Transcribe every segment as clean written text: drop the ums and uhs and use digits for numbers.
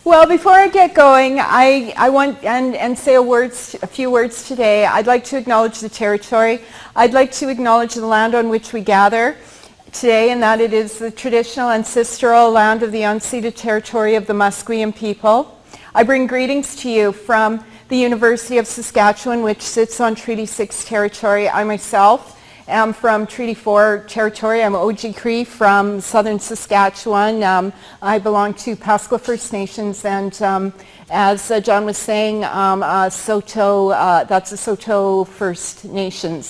Well, before I get going, I want and say a few words today. I'd like to acknowledge the territory. I'd like to acknowledge the land on which we gather today, and that it is the traditional ancestral land of the unceded territory of the Musqueam people. I bring greetings to you from the University of Saskatchewan, which sits on Treaty 6 territory. I myself am from Treaty 4 territory. I'm Oji Cree from southern Saskatchewan. I belong to Pasqua First Nations, and as John was saying, Saulteaux, that's a Saulteaux First Nation.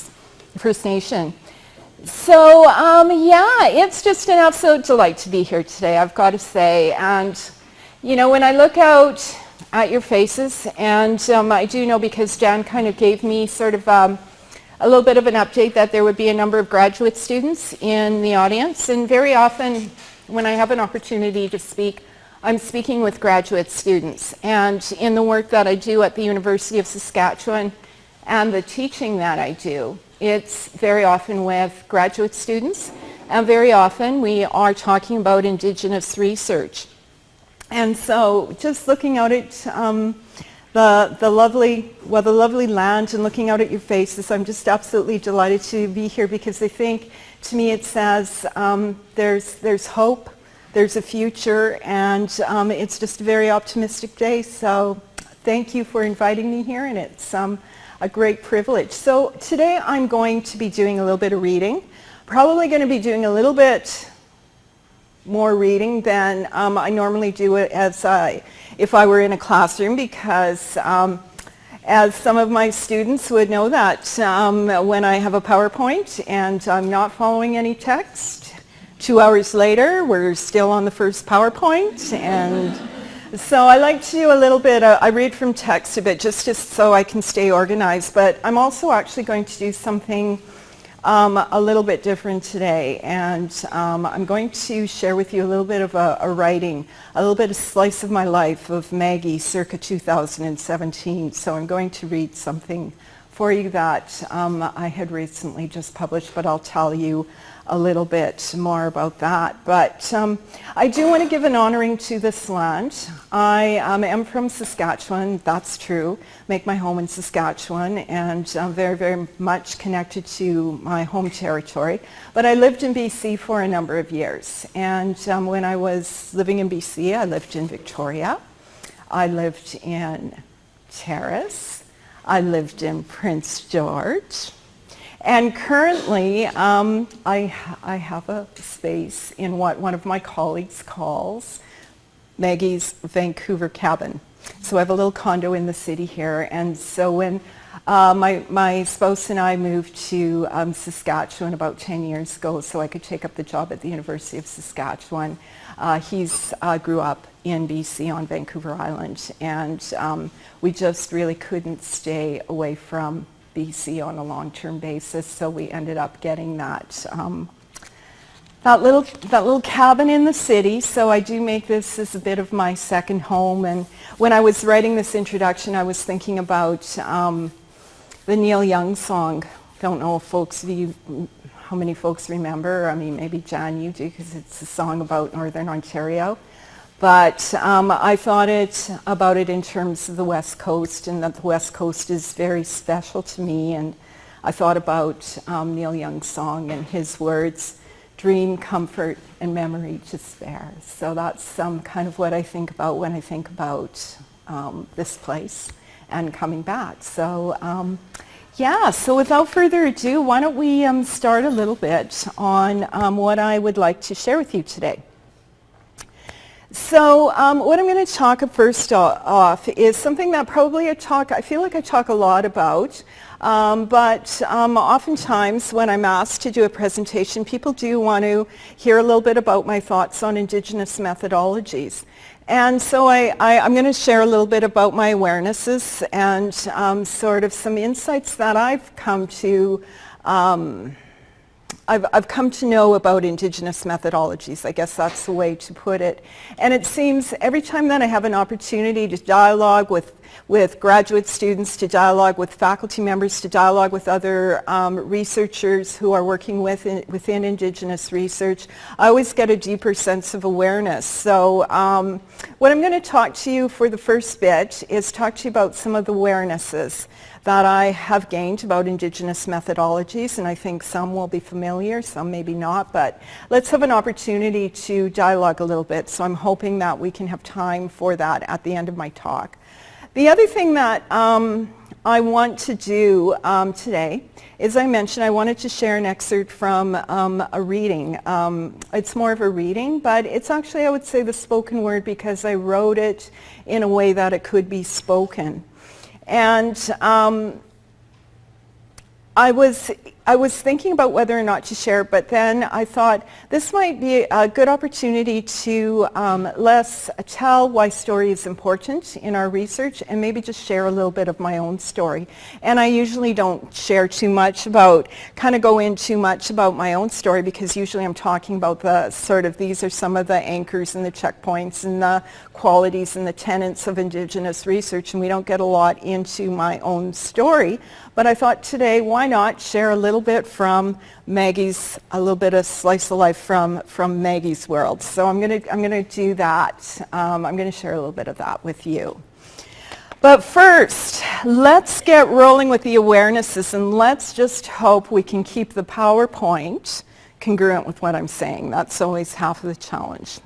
So yeah, it's just an absolute delight to be here today, I've got to say. And you know, when I look out at your faces, and I do know because Jan kind of gave me sort of a little bit of an update that there would be a number of graduate students in the audience, and very often when I have an opportunity to speak, I'm speaking with graduate students. And in the work that I do at the University of Saskatchewan and the teaching that I do, it's very often with graduate students, and very often we are talking about Indigenous research. And so just looking out at the lovely land and looking out at your faces, I'm just absolutely delighted to be here, because I think to me it says there's hope, there's a future, and it's just a very optimistic day. So thank you for inviting me here, and it's a great privilege. So today I'm going to be doing a little bit of reading, probably going to be doing a little bit more reading than I normally do if I were in a classroom, because as some of my students would know, that when I have a PowerPoint and I'm not following any text, 2 hours later we're still on the first PowerPoint. And so I like to do a little bit, I read from text a bit just so I can stay organized, but I'm also actually going to do something a little bit different today, and I'm going to share with you a little bit of a writing, a little bit of slice of my life of Maggie circa 2017. So I'm going to read something for you that I had recently just published, but I'll tell you a little bit more about that. But I do want to give an honoring to this land. I am from Saskatchewan, that's true, make my home in Saskatchewan, and I'm very, very much connected to my home territory. But I lived in BC for a number of years, and when I was living in BC, I lived in Victoria, I lived in Terrace, I lived in Prince George, and currently I have a space in what one of my colleagues calls Maggie's Vancouver cabin. So I have a little condo in the city here, and so when my spouse and I moved to Saskatchewan about 10 years ago so I could take up the job at the University of Saskatchewan, he's grew up in BC on Vancouver Island, and we just really couldn't stay away from BC on a long-term basis, so we ended up getting that little cabin in the city. So I do make this as a bit of my second home. And when I was writing this introduction, I was thinking about the Neil Young song. Don't know if how many folks remember. I mean, maybe Jan, you do, because it's a song about Northern Ontario. But I thought about it in terms of the West Coast, and that the West Coast is very special to me. And I thought about Neil Young's song and his words, dream, comfort, and memory to spare. So that's kind of what I think about when I think about this place and coming back. So yeah, so without further ado, why don't we start a little bit on what I would like to share with you today. So what I'm going to talk first off is something that probably I feel like I talk a lot about, but oftentimes when I'm asked to do a presentation, people do want to hear a little bit about my thoughts on Indigenous methodologies. And so I'm going to share a little bit about my awarenesses and sort of some insights that I've come to I've come to know about Indigenous methodologies. I guess that's the way to put it. And it seems every time that I have an opportunity to dialogue with with graduate students, to dialogue with faculty members, to dialogue with other researchers who are working within Indigenous research, I always get a deeper sense of awareness. So what I'm going to talk to you for the first bit is talk to you about some of the awarenesses that I have gained about Indigenous methodologies, and I think some will be familiar, some maybe not, but let's have an opportunity to dialogue a little bit, so I'm hoping that we can have time for that at the end of my talk. The other thing that I want to do today, as I mentioned, I wanted to share an excerpt from a reading. It's more of a reading, but it's actually, I would say, the spoken word because I wrote it in a way that it could be spoken. And I was thinking about whether or not to share it, but then I thought this might be a good opportunity to let's tell why story is important in our research and maybe just share a little bit of my own story. And I usually don't share too much about, kind of go in too much about my own story because usually I'm talking about the sort of, these are some of the anchors and the checkpoints and the qualities and the tenets of Indigenous research, and we don't get a lot into my own story. But I thought today, why not share a little bit from Maggie's, a little bit of slice of life from Maggie's world. So I'm gonna do that. I'm gonna share a little bit of that with you. But first, let's get rolling with the awarenesses, and let's just hope we can keep the PowerPoint congruent with what I'm saying. That's always half of the challenge.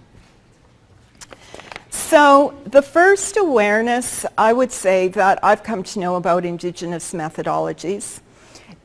So the first awareness I would say that I've come to know about Indigenous methodologies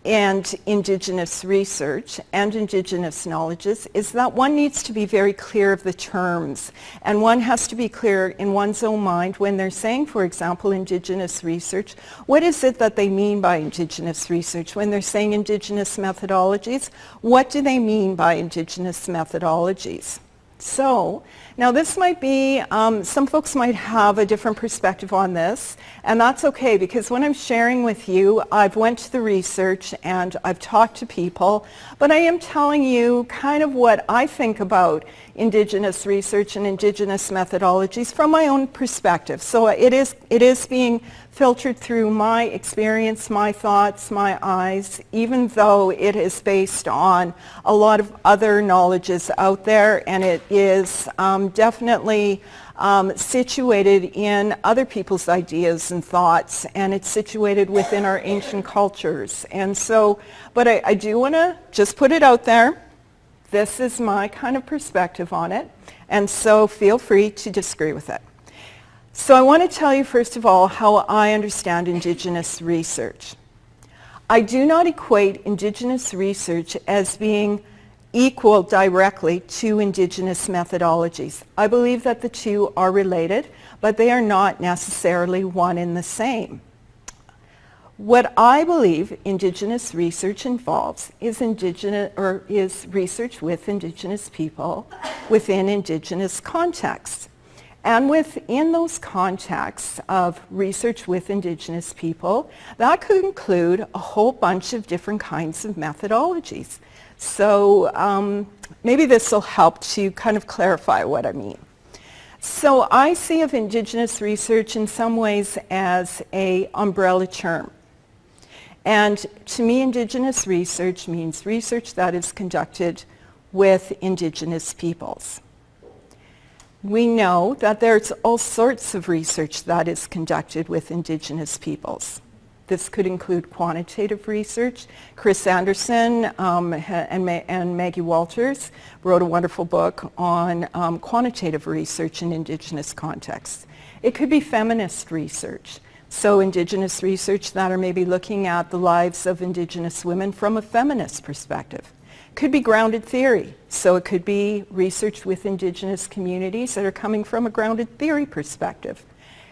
and Indigenous research and Indigenous knowledges is that one needs to be very clear of the terms, and one has to be clear in one's own mind when they're saying, for example, Indigenous research. What is it that they mean by Indigenous research? When they're saying Indigenous methodologies, what do they mean by Indigenous methodologies? So, now this might be, some folks might have a different perspective on this, and that's okay because when I'm sharing with you, I've went to the research and I've talked to people, but I am telling you kind of what I think about Indigenous research and Indigenous methodologies from my own perspective. So it is being filtered through my experience, my thoughts, my eyes, even though it is based on a lot of other knowledges out there, and it is definitely situated in other people's ideas and thoughts, and it's situated within our ancient cultures. And so, but I do want to just put it out there. This is my kind of perspective on it, and so feel free to disagree with it. So I want to tell you first of all how I understand Indigenous research. I do not equate Indigenous research as being equal directly to Indigenous methodologies. I believe that the two are related, but they are not necessarily one and the same. What I believe Indigenous research involves is research with Indigenous people within Indigenous contexts. And within those contexts of research with Indigenous people, that could include a whole bunch of different kinds of methodologies. So maybe this will help to kind of clarify what I mean. So I see of Indigenous research in some ways as an umbrella term. And to me, Indigenous research means research that is conducted with Indigenous peoples. We know that there's all sorts of research that is conducted with Indigenous peoples. This could include quantitative research. Chris Anderson and Maggie Walters wrote a wonderful book on quantitative research in Indigenous contexts. It could be feminist research. So Indigenous research that are maybe looking at the lives of Indigenous women from a feminist perspective. Could be grounded theory. So it could be research with Indigenous communities that are coming from a grounded theory perspective.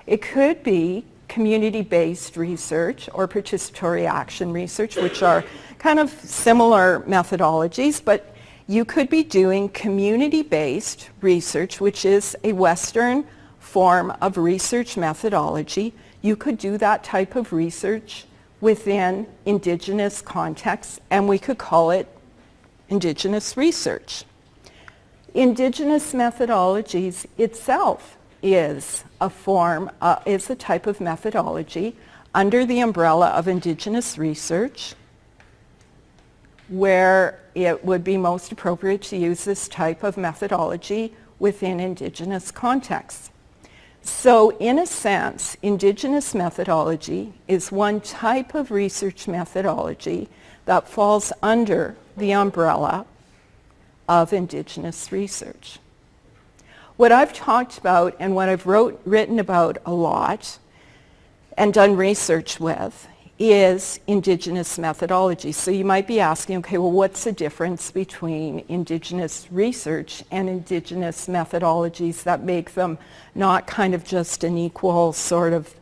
It could be community-based research or participatory action research, which are kind of similar methodologies, but you could be doing community-based research, which is a Western form of research methodology. You could do that type of research within Indigenous contexts, and we could call it Indigenous research. Indigenous methodologies itself is a type of methodology under the umbrella of Indigenous research, where it would be most appropriate to use this type of methodology within Indigenous contexts. So in a sense, Indigenous methodology is one type of research methodology that falls under the umbrella of Indigenous research. What I've talked about and what I've written about a lot and done research with is Indigenous methodology. So you might be asking, okay, well, what's the difference between Indigenous research and Indigenous methodologies that make them not kind of just an equal sort of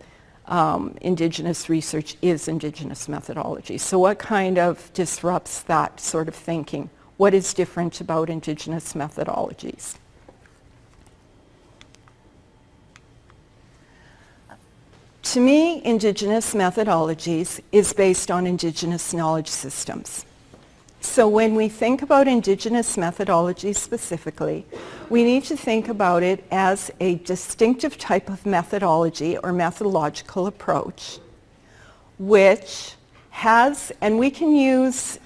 Indigenous research is Indigenous methodology? So what kind of disrupts that sort of thinking? What is different about Indigenous methodologies? To me, Indigenous methodologies is based on Indigenous knowledge systems. So when we think about Indigenous methodologies specifically, we need to think about it as a distinctive type of methodology or methodological approach, which has, and we can use,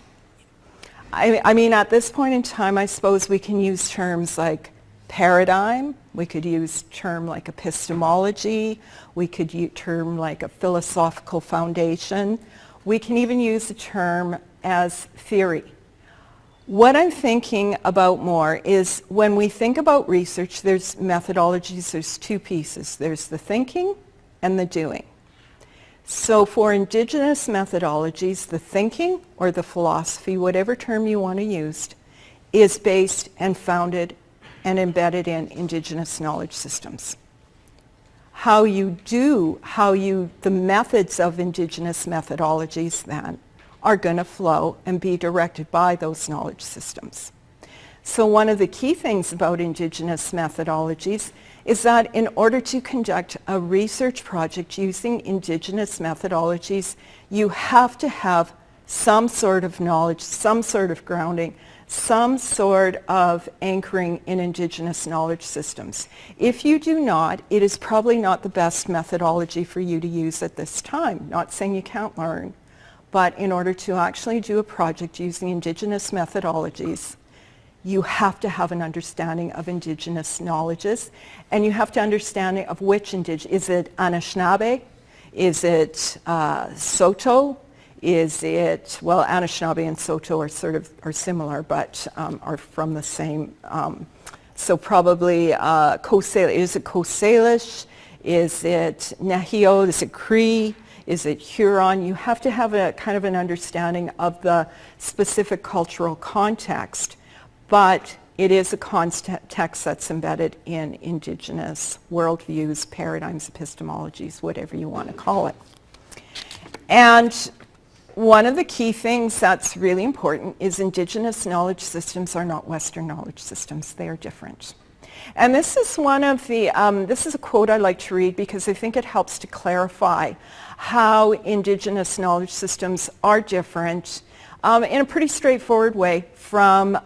I mean, at this point in time, I suppose we can use terms like paradigm, we could use a term like epistemology, we could use a term like a philosophical foundation, we can even use a term as theory. What I'm thinking about more is when we think about research, there's methodologies, there's two pieces. There's the thinking and the doing. So for Indigenous methodologies, the thinking or the philosophy, whatever term you want to use, is based and founded and embedded in Indigenous knowledge systems. The methods of Indigenous methodologies then are going to flow and be directed by those knowledge systems. So one of the key things about Indigenous methodologies is that in order to conduct a research project using Indigenous methodologies, you have to have some sort of knowledge, some sort of grounding, some sort of anchoring in Indigenous knowledge systems. If you do not, it is probably not the best methodology for you to use at this time. Not saying you can't learn, but in order to actually do a project using Indigenous methodologies, you have to have an understanding of Indigenous knowledges, and you have to understand of which Indigenous. Is it Anishinaabe? Is it Saulteaux? Is it, well, Anishinaabe and Saulteaux are similar, but are from the same, so probably Coast Salish. Is it Coast Salish? Is it Nahio? Is it Cree? Is it Huron? You have to have a kind of an understanding of the specific cultural context, but it is a context that's embedded in Indigenous worldviews, paradigms, epistemologies, whatever you want to call it. And one of the key things that's really important is Indigenous knowledge systems are not Western knowledge systems. They are different. And this is one of the, this is a quote I like to read because I think it helps to clarify how Indigenous knowledge systems are different in a pretty straightforward way from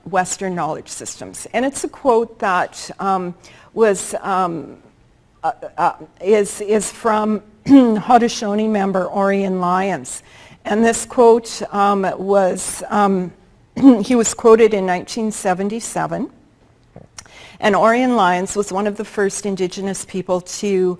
Western knowledge systems. And it's a quote that is from Haudenosaunee member Orion Lyons. And this quote he was quoted in 1977. And Orion Lyons was one of the first Indigenous people to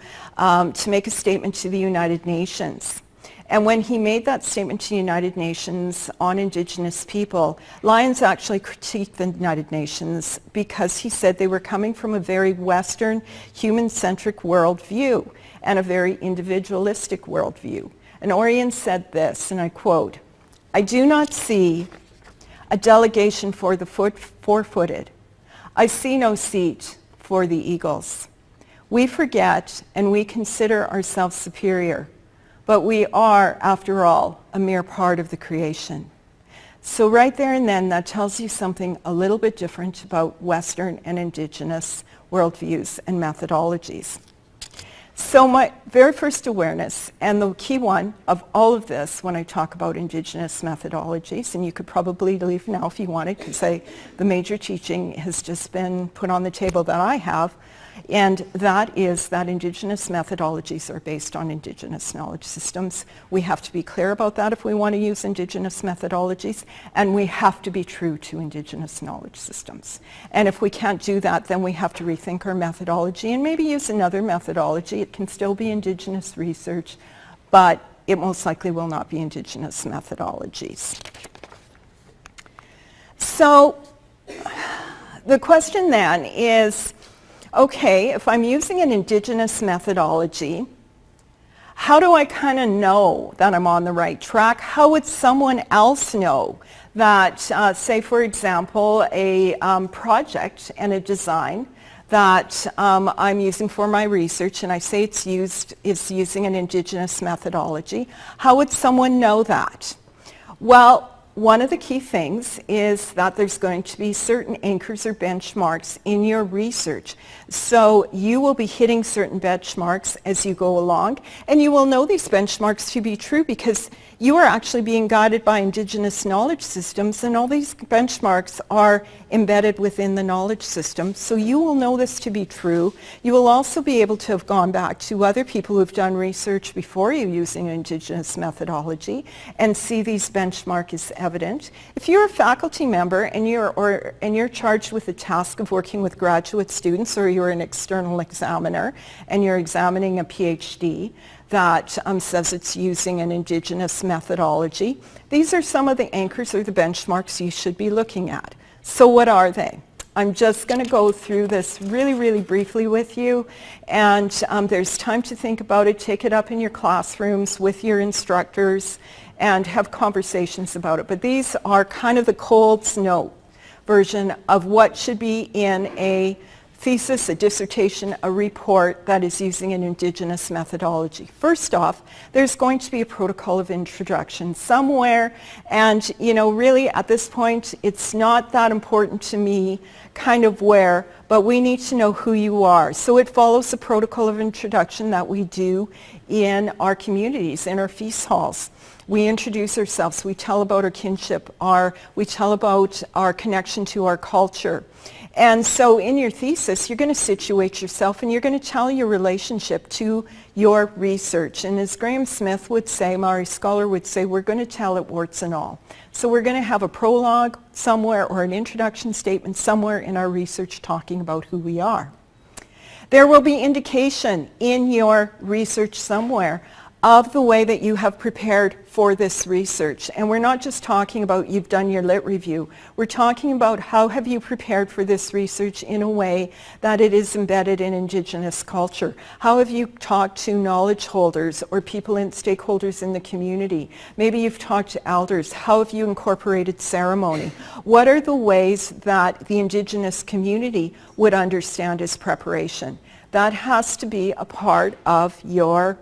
make a statement to the United Nations. And when he made that statement to the United Nations on Indigenous people, Lyons actually critiqued the United Nations because he said they were coming from a very Western, human-centric worldview and a very individualistic worldview. And Orion said this, and I quote, "I do not see a delegation for the four-footed. I see no seat for the eagles. We forget and we consider ourselves superior, but we are, after all, a mere part of the creation." So right there and then, that tells you something a little bit different about Western and Indigenous worldviews and methodologies. So my very first awareness, and the key one of all of this when I talk about Indigenous methodologies, and you could probably leave now if you wanted, because the major teaching has just been put on the table that I have, And that is that Indigenous methodologies are based on Indigenous knowledge systems. We have to be clear about that if we want to use Indigenous methodologies, and we have to be true to Indigenous knowledge systems. And if we can't do that, then we have to rethink our methodology and maybe use another methodology. It can still be Indigenous research, but it most likely will not be Indigenous methodologies. So the question then is, okay, if I'm using an Indigenous methodology, how do I kind of know that I'm on the right track? How would someone else know that, say for example, a project and a design that I'm using for my research, and I say it's using an Indigenous methodology, how would someone know that? Well, one of the key things is that there's going to be certain anchors or benchmarks in your research. So you will be hitting certain benchmarks as you go along, and you will know these benchmarks to be true because you are actually being guided by Indigenous knowledge systems, and all these benchmarks are embedded within the knowledge system. So you will know this to be true. You will also be able to have gone back to other people who have done research before you using Indigenous methodology and see these benchmarks as evident. If you're a faculty member and you're charged with the task of working with graduate students, or you're an external examiner and you're examining a PhD that says it's using an Indigenous methodology, these are some of the anchors or the benchmarks you should be looking at. So what are they? I'm just going to go through this really, really briefly with you, and there's time to think about it. Take it up in your classrooms with your instructors and have conversations about it. But these are kind of the cold snow version of what should be in a thesis, a dissertation, a report that is using an Indigenous methodology. First off, there's going to be a protocol of introduction somewhere, and really at this point it's not that important to me kind of where, but we need to know who you are. So it follows the protocol of introduction that we do in our communities, in our feast halls. We introduce ourselves, we tell about our kinship, we tell about our connection to our culture. And so in your thesis, you're going to situate yourself and you're going to tell your relationship to your research. And as Graham Smith would say, Maori scholar would say, we're going to tell it warts and all. So we're going to have a prologue somewhere or an introduction statement somewhere in our research talking about who we are. There will be indication in your research somewhere of the way that you have prepared for this research. And we're not just talking about you've done your lit review. We're talking about how have you prepared for this research in a way that it is embedded in Indigenous culture. How have you talked to knowledge holders or people and stakeholders in the community? Maybe you've talked to elders. How have you incorporated ceremony? What are the ways that the Indigenous community would understand as preparation? That has to be a part of you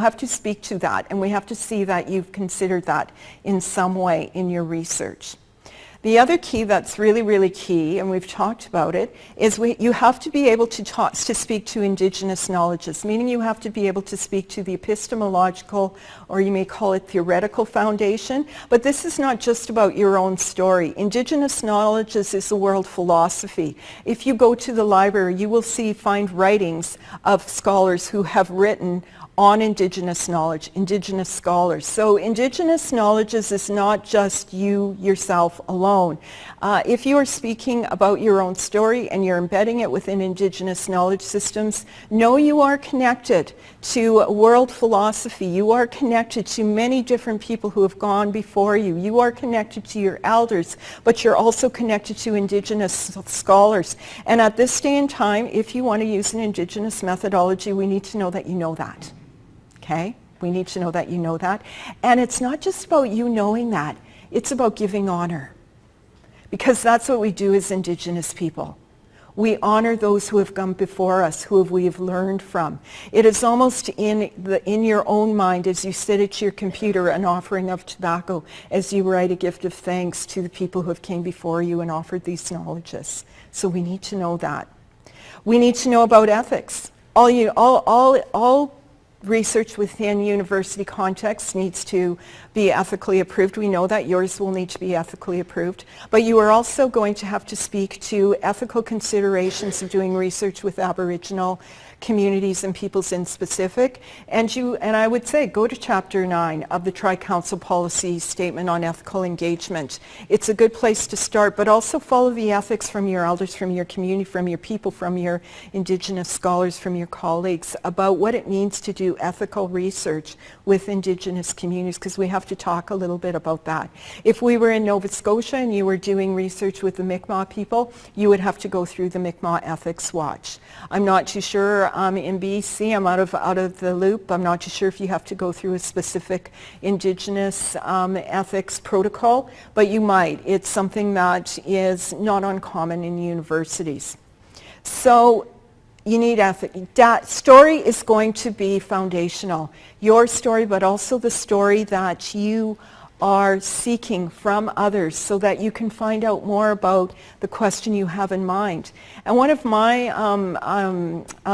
have to speak to that, and we have to see that you've considered that in some way in your research. The other key that's really, really key, and we've talked about it, is you have to be able to speak to Indigenous knowledges, meaning you have to be able to speak to the epistemological, or you may call it theoretical foundation, but this is not just about your own story. Indigenous knowledges is a world philosophy. If you go to the library, you will find writings of scholars who have written on Indigenous knowledge, Indigenous scholars. So Indigenous knowledges is not just you yourself alone. If you are speaking about your own story and you're embedding it within Indigenous knowledge systems, know you are connected to world philosophy. You are connected to many different people who have gone before you. You are connected to your elders, but you're also connected to Indigenous scholars. And at this day and time, if you want to use an Indigenous methodology, we need to know that you know that. Okay? We need to know that you know that. And it's not just about you knowing that. It's about giving honor. Because that's what we do as Indigenous people. We honor those who have come before us, who we have learned from. It is almost in your own mind as you sit at your computer an offering of tobacco, as you write a gift of thanks to the people who have came before you and offered these knowledges. So we need to know that. We need to know about ethics. All research within university context needs to be ethically approved. We know that yours will need to be ethically approved. But you are also going to have to speak to ethical considerations of doing research with Aboriginal communities and peoples in specific. And I would say go to Chapter 9 of the Tri-Council Policy Statement on Ethical Engagement. It's a good place to start, but also follow the ethics from your elders, from your community, from your people, from your Indigenous scholars, from your colleagues about what it means to do ethical research with Indigenous communities, because we have to talk a little bit about that. If we were in Nova Scotia and you were doing research with the Mi'kmaq people, you would have to go through the Mi'kmaq Ethics Watch. I'm not too sure in BC, I'm out of the loop. I'm not too sure if you have to go through a specific Indigenous ethics protocol, but you might. It's something that is not uncommon in universities. So you need ethics. That story is going to be foundational. Your story, but also the story that you are seeking from others so that you can find out more about the question you have in mind. And one of my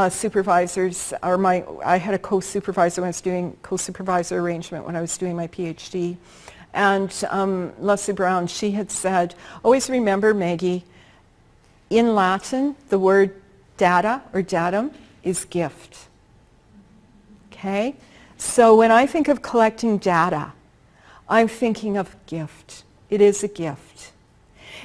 supervisors, I had a co-supervisor when I was doing co-supervisor arrangement when I was doing my PhD, and Leslie Brown, she had said, always remember, Maggie, in Latin, the word data or datum is gift. Okay? So when I think of collecting data, I'm thinking of gift. It is a gift.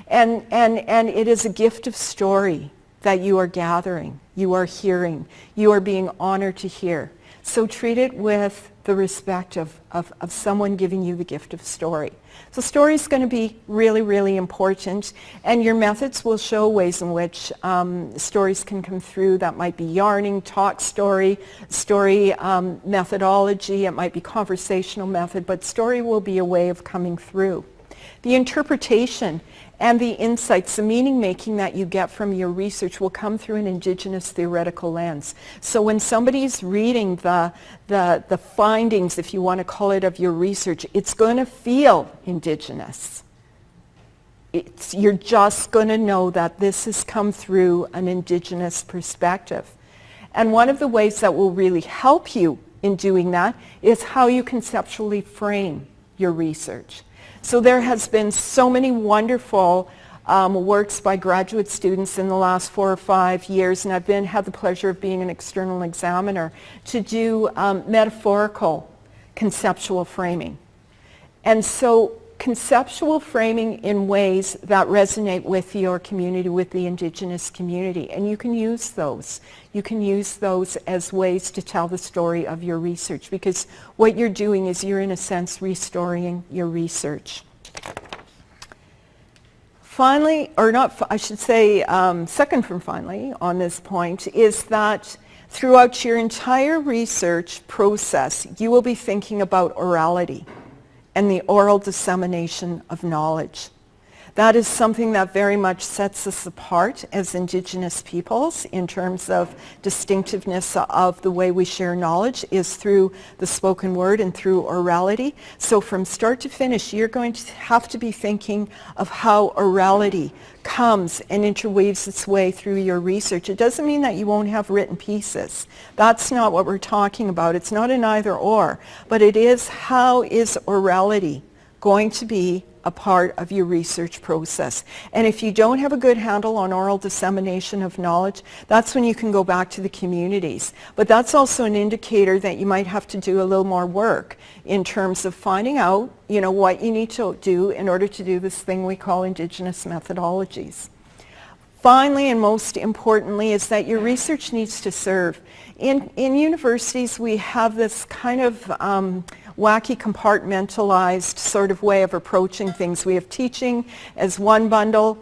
And it is a gift of story that you are gathering, you are hearing, you are being honored to hear. So treat it with the respect of someone giving you the gift of story. So story is going to be really, really important, and your methods will show ways in which stories can come through. That might be yarning, talk story methodology, it might be conversational method, but story will be a way of coming through. The interpretation and the insights, the meaning making that you get from your research will come through an Indigenous theoretical lens. So when somebody's reading the findings, if you want to call it, of your research, it's going to feel Indigenous. You're just going to know that this has come through an Indigenous perspective. And one of the ways that will really help you in doing that is how you conceptually frame your research. So there has been so many wonderful works by graduate students in the last 4 or 5 years, and I've had the pleasure of being an external examiner to do metaphorical conceptual framing. And so conceptual framing in ways that resonate with your community, with the Indigenous community, and you can use those. You can use those as ways to tell the story of your research, because what you're doing is you're, in a sense, restoring your research. Finally, or not, I should say, second from finally on this point, is that throughout your entire research process, you will be thinking about orality and the oral dissemination of knowledge. That is something that very much sets us apart as Indigenous peoples in terms of distinctiveness of the way we share knowledge is through the spoken word and through orality. So from start to finish, you're going to have to be thinking of how orality comes and interweaves its way through your research. It doesn't mean that you won't have written pieces. That's not what we're talking about. It's not an either or, but it is how is orality going to be a part of your research process. And if you don't have a good handle on oral dissemination of knowledge, that's when you can go back to the communities. But that's also an indicator that you might have to do a little more work in terms of finding out, what you need to do in order to do this thing we call Indigenous methodologies. Finally, and most importantly, is that your research needs to serve. In universities, we have this kind of wacky compartmentalized sort of way of approaching things. We have teaching as one bundle,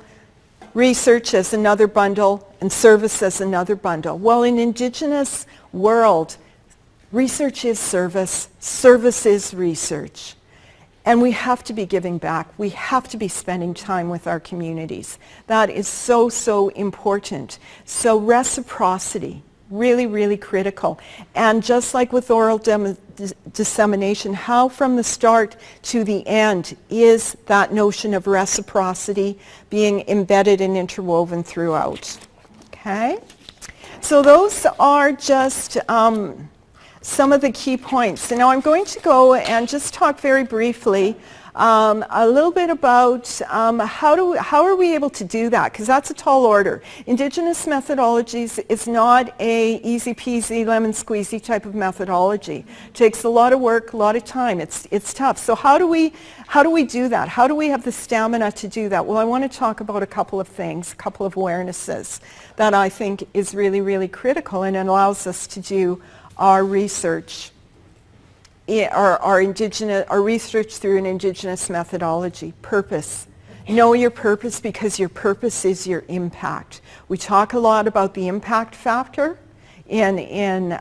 research as another bundle, and service as another bundle. Well, in Indigenous world, research is service, service is research. And we have to be giving back. We have to be spending time with our communities. That is so, so important. So reciprocity, really, really critical. And just like with oral dissemination, how from the start to the end is that notion of reciprocity being embedded and interwoven throughout. Okay? So those are just some of the key points. And now I'm going to go and just talk very briefly a little bit about how are we able to do that, because that's a tall order. Indigenous methodologies is not a easy peasy lemon squeezy type of methodology. It takes a lot of work, a lot of time. It's tough. So how do we do that? How do we have the stamina to do that? Well, I want to talk about a couple of things, a couple of awarenesses that I think is really, really critical, and it allows us to do our research. Our research through an Indigenous methodology. Purpose. Know your purpose, because your purpose is your impact. We talk a lot about the impact factor in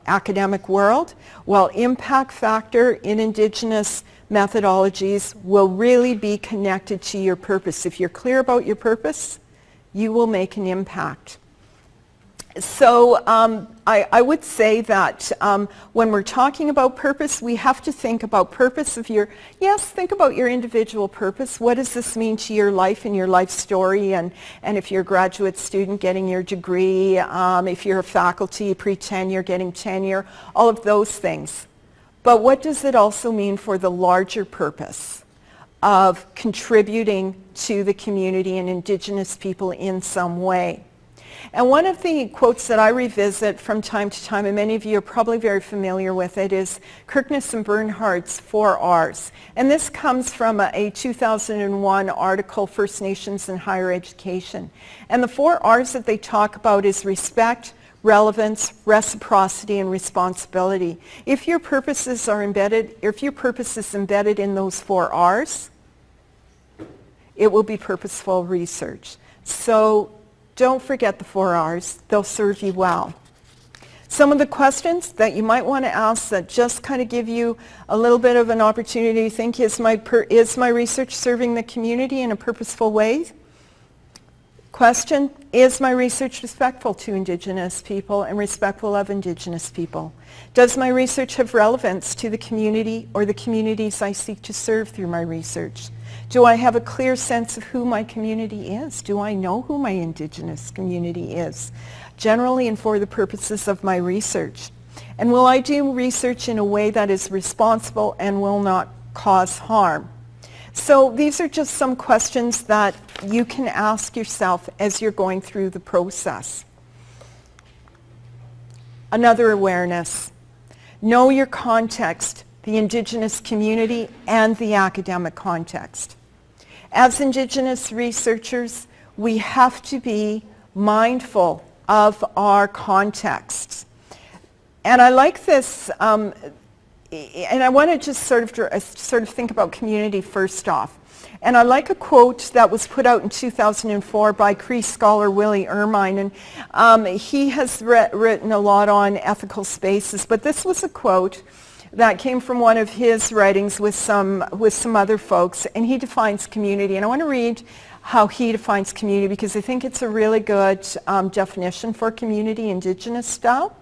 academic world. Well, impact factor in Indigenous methodologies will really be connected to your purpose. If you're clear about your purpose, you will make an impact. So I would say that when we're talking about purpose, we have to think about purpose of your, think about your individual purpose. What does this mean to your life and your life story? And if you're a graduate student getting your degree, if you're a faculty, pre-tenure, getting tenure, all of those things. But what does it also mean for the larger purpose of contributing to the community and Indigenous people in some way? And one of the quotes that I revisit from time to time, and many of you are probably very familiar with it, is Kirkness and Bernhardt's 4 R's. And this comes from a 2001 article, First Nations in Higher Education. And the 4 R's that they talk about is respect, relevance, reciprocity, and responsibility. If your purposes are embedded, if your purpose is embedded in those 4 R's, it will be purposeful research. So don't forget the 4 R's. They'll serve you well. Some of the questions that you might want to ask that just kind of give you a little bit of an opportunity to think, is my research serving the community in a purposeful way? Question, is my research respectful to Indigenous people and respectful of Indigenous people? Does my research have relevance to the community or the communities I seek to serve through my research? Do I have a clear sense of who my community is? Do I know who my Indigenous community is? Generally and for the purposes of my research. And will I do research in a way that is responsible and will not cause harm? So these are just some questions that you can ask yourself as you're going through the process. Another awareness. Know your context, the Indigenous community and the academic context. As Indigenous researchers, we have to be mindful of our contexts. And I like this, and I want to just sort of think about community first off. And I like a quote that was put out in 2004 by Cree scholar Willie Ermine, and he has written a lot on ethical spaces, but this was a quote that came from one of his writings with some other folks, and he defines community. And I want to read how he defines community, because I think it's a really good definition for community, Indigenous style.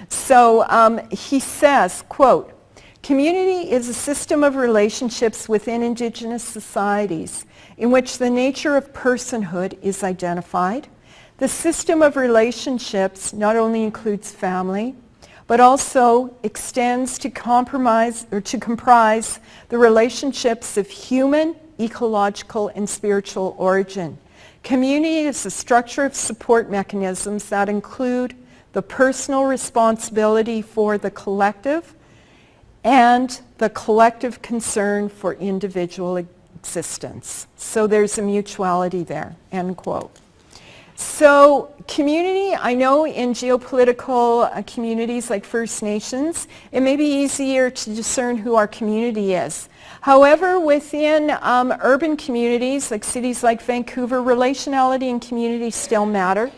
So he says, quote, "Community is a system of relationships within Indigenous societies in which the nature of personhood is identified. The system of relationships not only includes family, but also extends to comprise the relationships of human, ecological, and spiritual origin. Community is a structure of support mechanisms that include the personal responsibility for the collective and the collective concern for individual existence." So there's a mutuality there, end quote. So community, I know in geopolitical communities like First Nations, it may be easier to discern who our community is. However, within urban communities, like cities like Vancouver, relationality and community still matter.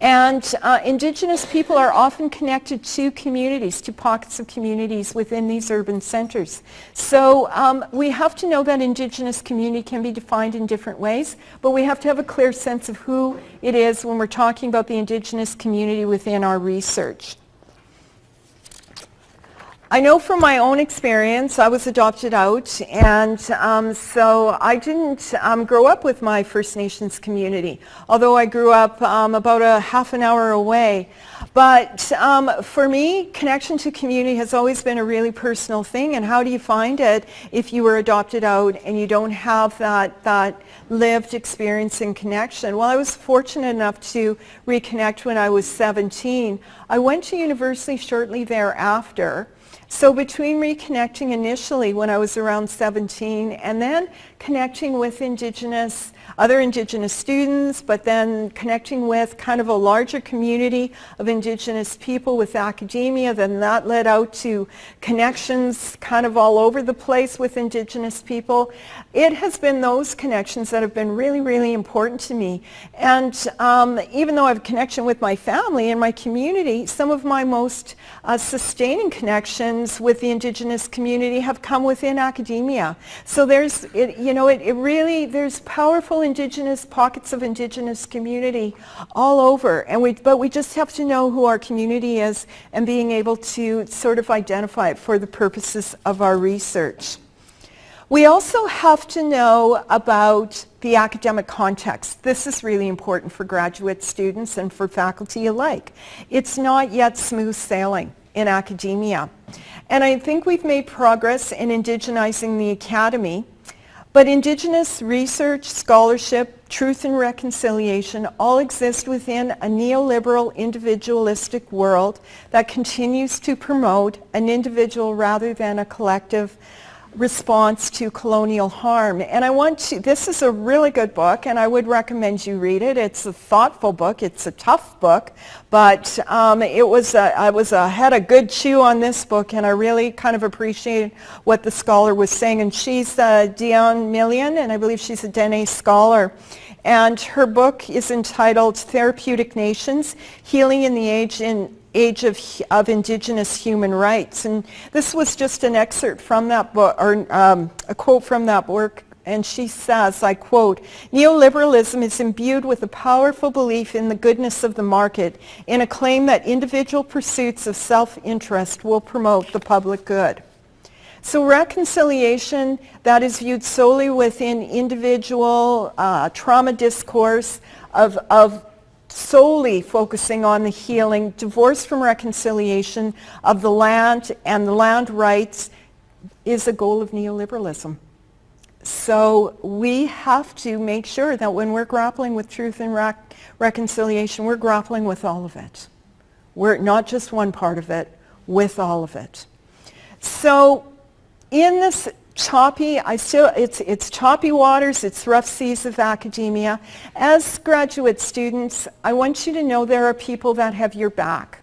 And Indigenous people are often connected to communities, to pockets of communities within these urban centers. So we have to know that Indigenous community can be defined in different ways, but we have to have a clear sense of who it is when we're talking about the Indigenous community within our research. I know from my own experience, I was adopted out, and so I didn't grow up with my First Nations community, although I grew up about a half an hour away. But for me, connection to community has always been a really personal thing, and how do you find it if you were adopted out and you don't have that lived experience and connection? Well, I was fortunate enough to reconnect when I was 17. I went to university shortly thereafter. So between reconnecting initially when I was around 17 and then connecting with other Indigenous students, but then connecting with kind of a larger community of Indigenous people with academia, then that led out to connections kind of all over the place with Indigenous people. It has been those connections that have been really, really important to me. And even though I have a connection with my family and my community, some of my most sustaining connections with the Indigenous community have come within academia. So there's powerful Indigenous pockets of Indigenous community all over, but we just have to know who our community is and being able to sort of identify it for the purposes of our research. We also have to know about the academic context. This is really important for graduate students and for faculty alike. It's not yet smooth sailing in academia. And I think we've made progress in indigenizing the academy, but Indigenous research, scholarship, truth and reconciliation all exist within a neoliberal individualistic world that continues to promote an individual rather than a collective response to colonial harm. And this is a really good book, and I would recommend you read it. It's a thoughtful book. It's a tough book, but I had a good chew on this book, and I really kind of appreciated what the scholar was saying. And she's Dion Million, and I believe she's a Dene scholar. And her book is entitled Therapeutic Nations, Healing in the Age of Indigenous Human Rights. And this was just an excerpt from that book, or a quote from that work. And she says, I quote, "Neoliberalism is imbued with a powerful belief in the goodness of the market, in a claim that individual pursuits of self-interest will promote the public good." So reconciliation that is viewed solely within individual trauma discourse of solely focusing on the healing, divorce from reconciliation of the land and the land rights, is a goal of neoliberalism. So we have to make sure that when we're grappling with truth and reconciliation, we're grappling with all of it. We're not just one part of it, with all of it. So in this it's choppy waters, it's rough seas of academia. As graduate students, I want you to know there are people that have your back.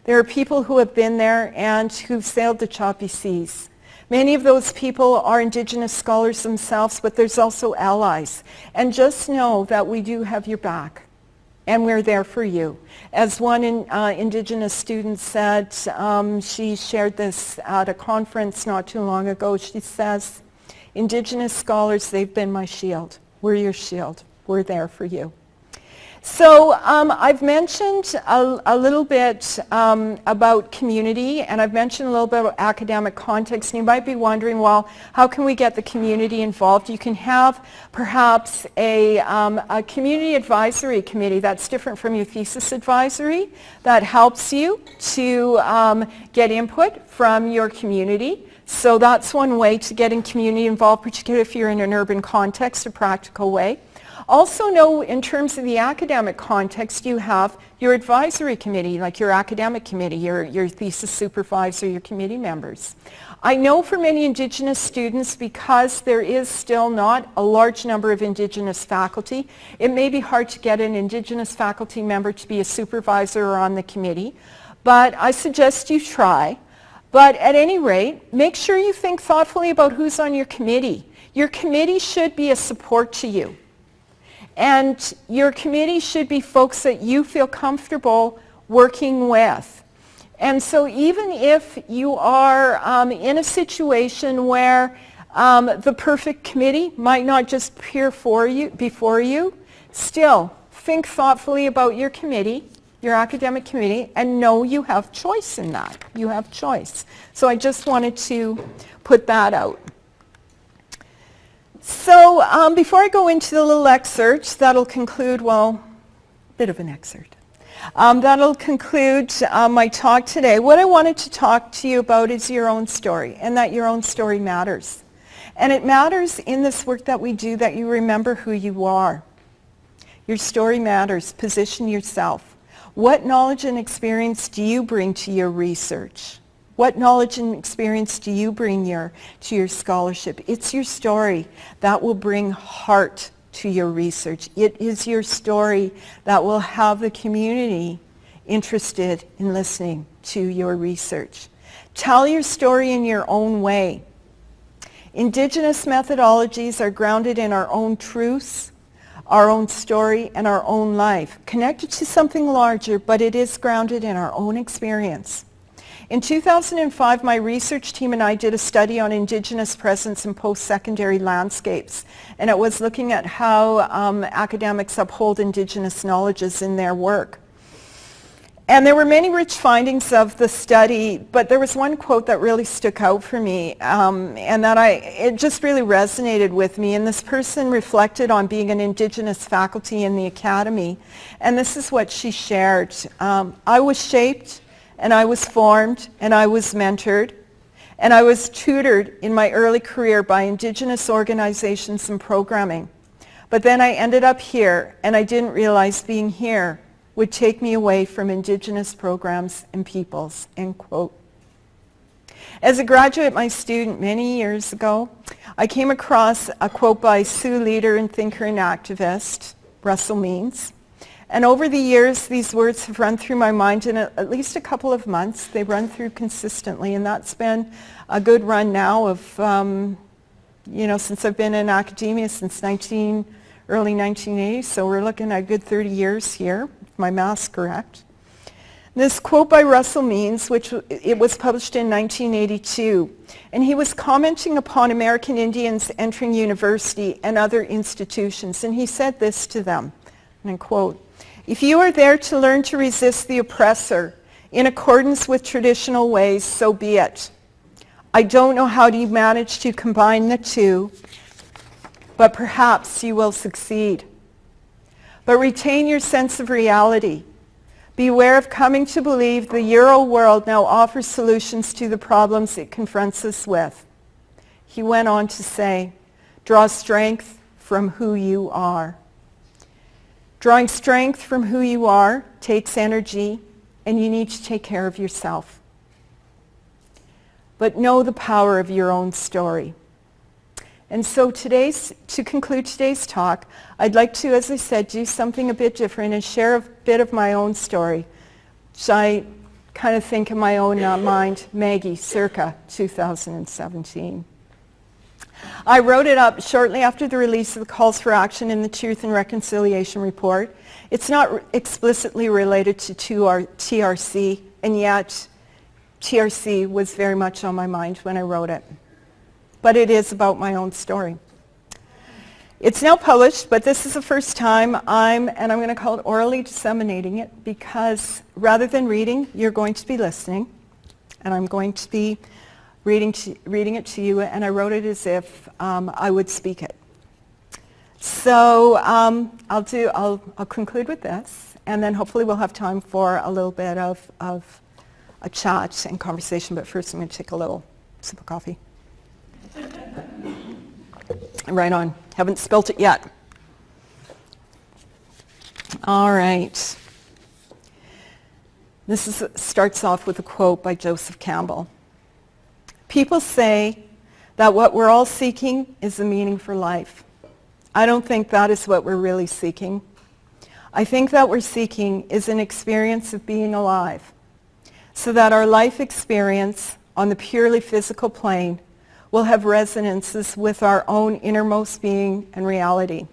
There are people who have been there and who've sailed the choppy seas. Many of those people are Indigenous scholars themselves, but there's also allies. And just know that we do have your back, and we're there for you. As one Indigenous student said, she shared this at a conference not too long ago. She says, Indigenous scholars, they've been my shield. We're your shield. We're there for you. So I've mentioned a little bit about community, and I've mentioned a little bit about academic context. And you might be wondering, well, how can we get the community involved? You can have perhaps a community advisory committee that's different from your thesis advisory that helps you to get input from your community. So that's one way to getting community involved, particularly if you're in an urban context, a practical way. Also know in terms of the academic context, you have your advisory committee, like your academic committee, your thesis supervisor, your committee members. I know for many Indigenous students, because there is still not a large number of Indigenous faculty, it may be hard to get an Indigenous faculty member to be a supervisor or on the committee, but I suggest you try. But at any rate, make sure you think thoughtfully about who's on your committee. Your committee should be a support to you. And your committee should be folks that you feel comfortable working with. And so even if you are in a situation where the perfect committee might not just appear before you, still think thoughtfully about your committee your academic community, and know you have choice in that. You have choice. So I just wanted to put that out. So before I go into the little excerpt, that'll conclude, well, a bit of an excerpt. That'll conclude my talk today. What I wanted to talk to you about is your own story, and that your own story matters. And it matters in this work that we do that you remember who you are. Your story matters. Position yourself. What knowledge and experience do you bring to your research? What knowledge and experience do you bring to your scholarship? It's your story that will bring heart to your research. It is your story that will have the community interested in listening to your research. Tell your story in your own way. Indigenous methodologies are grounded in our own truths, our own story, and our own life, connected to something larger, but it is grounded in our own experience. In 2005, my research team and I did a study on Indigenous presence in post-secondary landscapes, and it was looking at how academics uphold Indigenous knowledges in their work. And there were many rich findings of the study, but there was one quote that really stuck out for me, and that it just really resonated with me. And this person reflected on being an Indigenous faculty in the academy, and this is what she shared. I was shaped, and I was formed, and I was mentored, and I was tutored in my early career by Indigenous organizations and programming. But then I ended up here, and I didn't realize being here would take me away from Indigenous programs and peoples, end quote. As a graduate, my student many years ago, I came across a quote by Sioux leader and thinker and activist, Russell Means. And over the years, these words have run through my mind in at least a couple of months. They run through consistently, and that's been a good run now of, since I've been in academia since early 1980, so we're looking at a good 30 years here, if my math's correct. This quote by Russell Means, it was published in 1982, and he was commenting upon American Indians entering university and other institutions, and he said this to them, and I quote, "If you are there to learn to resist the oppressor in accordance with traditional ways, so be it. I don't know how you manage to combine the two, but perhaps you will succeed. But retain your sense of reality. Beware of coming to believe the Euro world now offers solutions to the problems it confronts us with." He went on to say, "Draw strength from who you are." Drawing strength from who you are takes energy, and you need to take care of yourself. But know the power of your own story. And so to conclude today's talk, I'd like to, as I said, do something a bit different and share a bit of my own story, which I kind of think in my own mind, Maggie, circa 2017. I wrote it up shortly after the release of the calls for action in the Truth and Reconciliation Report. It's not explicitly related to TRC, and yet TRC was very much on my mind when I wrote it. But it is about my own story. It's now published, but this is the first time I'm going to call it orally disseminating it, because rather than reading, you're going to be listening, and I'm going to be reading it to you, and I wrote it as if I would speak it. So I'll conclude with this, and then hopefully we'll have time for a little bit of a chat and conversation. But first, I'm going to take a little sip of coffee. Right on. Haven't spilt it yet. All right. This starts off with a quote by Joseph Campbell. "People say that what we're all seeking is the meaning for life. I don't think that is what we're really seeking. I think that we're seeking is an experience of being alive, so that our life experience on the purely physical plane will have resonances with our own innermost being and reality,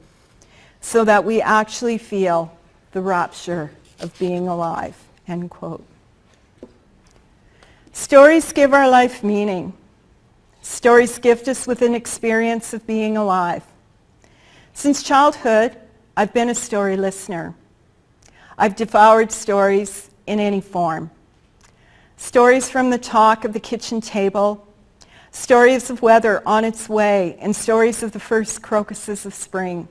so that we actually feel the rapture of being alive," end quote. Stories give our life meaning. Stories gift us with an experience of being alive. Since childhood, I've been a story listener. I've devoured stories in any form. Stories from the talk of the kitchen table, stories of weather on its way, and stories of the first crocuses of spring.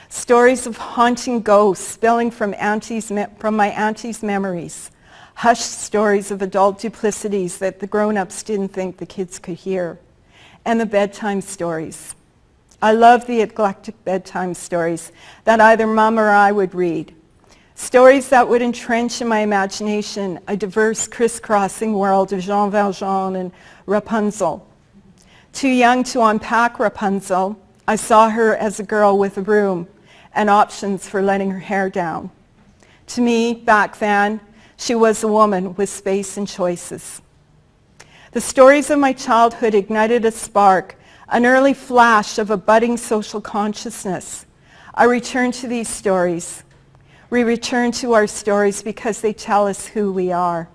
Stories of haunting ghosts spilling from my auntie's memories. Hushed stories of adult duplicities that the grown-ups didn't think the kids could hear. And the bedtime stories. I love the eclectic bedtime stories that either Mom or I would read. Stories that would entrench in my imagination a diverse crisscrossing world of Jean Valjean and Rapunzel. Too young to unpack Rapunzel, I saw her as a girl with a broom and options for letting her hair down. To me, back then, she was a woman with space and choices. The stories of my childhood ignited a spark, an early flash of a budding social consciousness. I return to these stories. We return to our stories because they tell us who we are.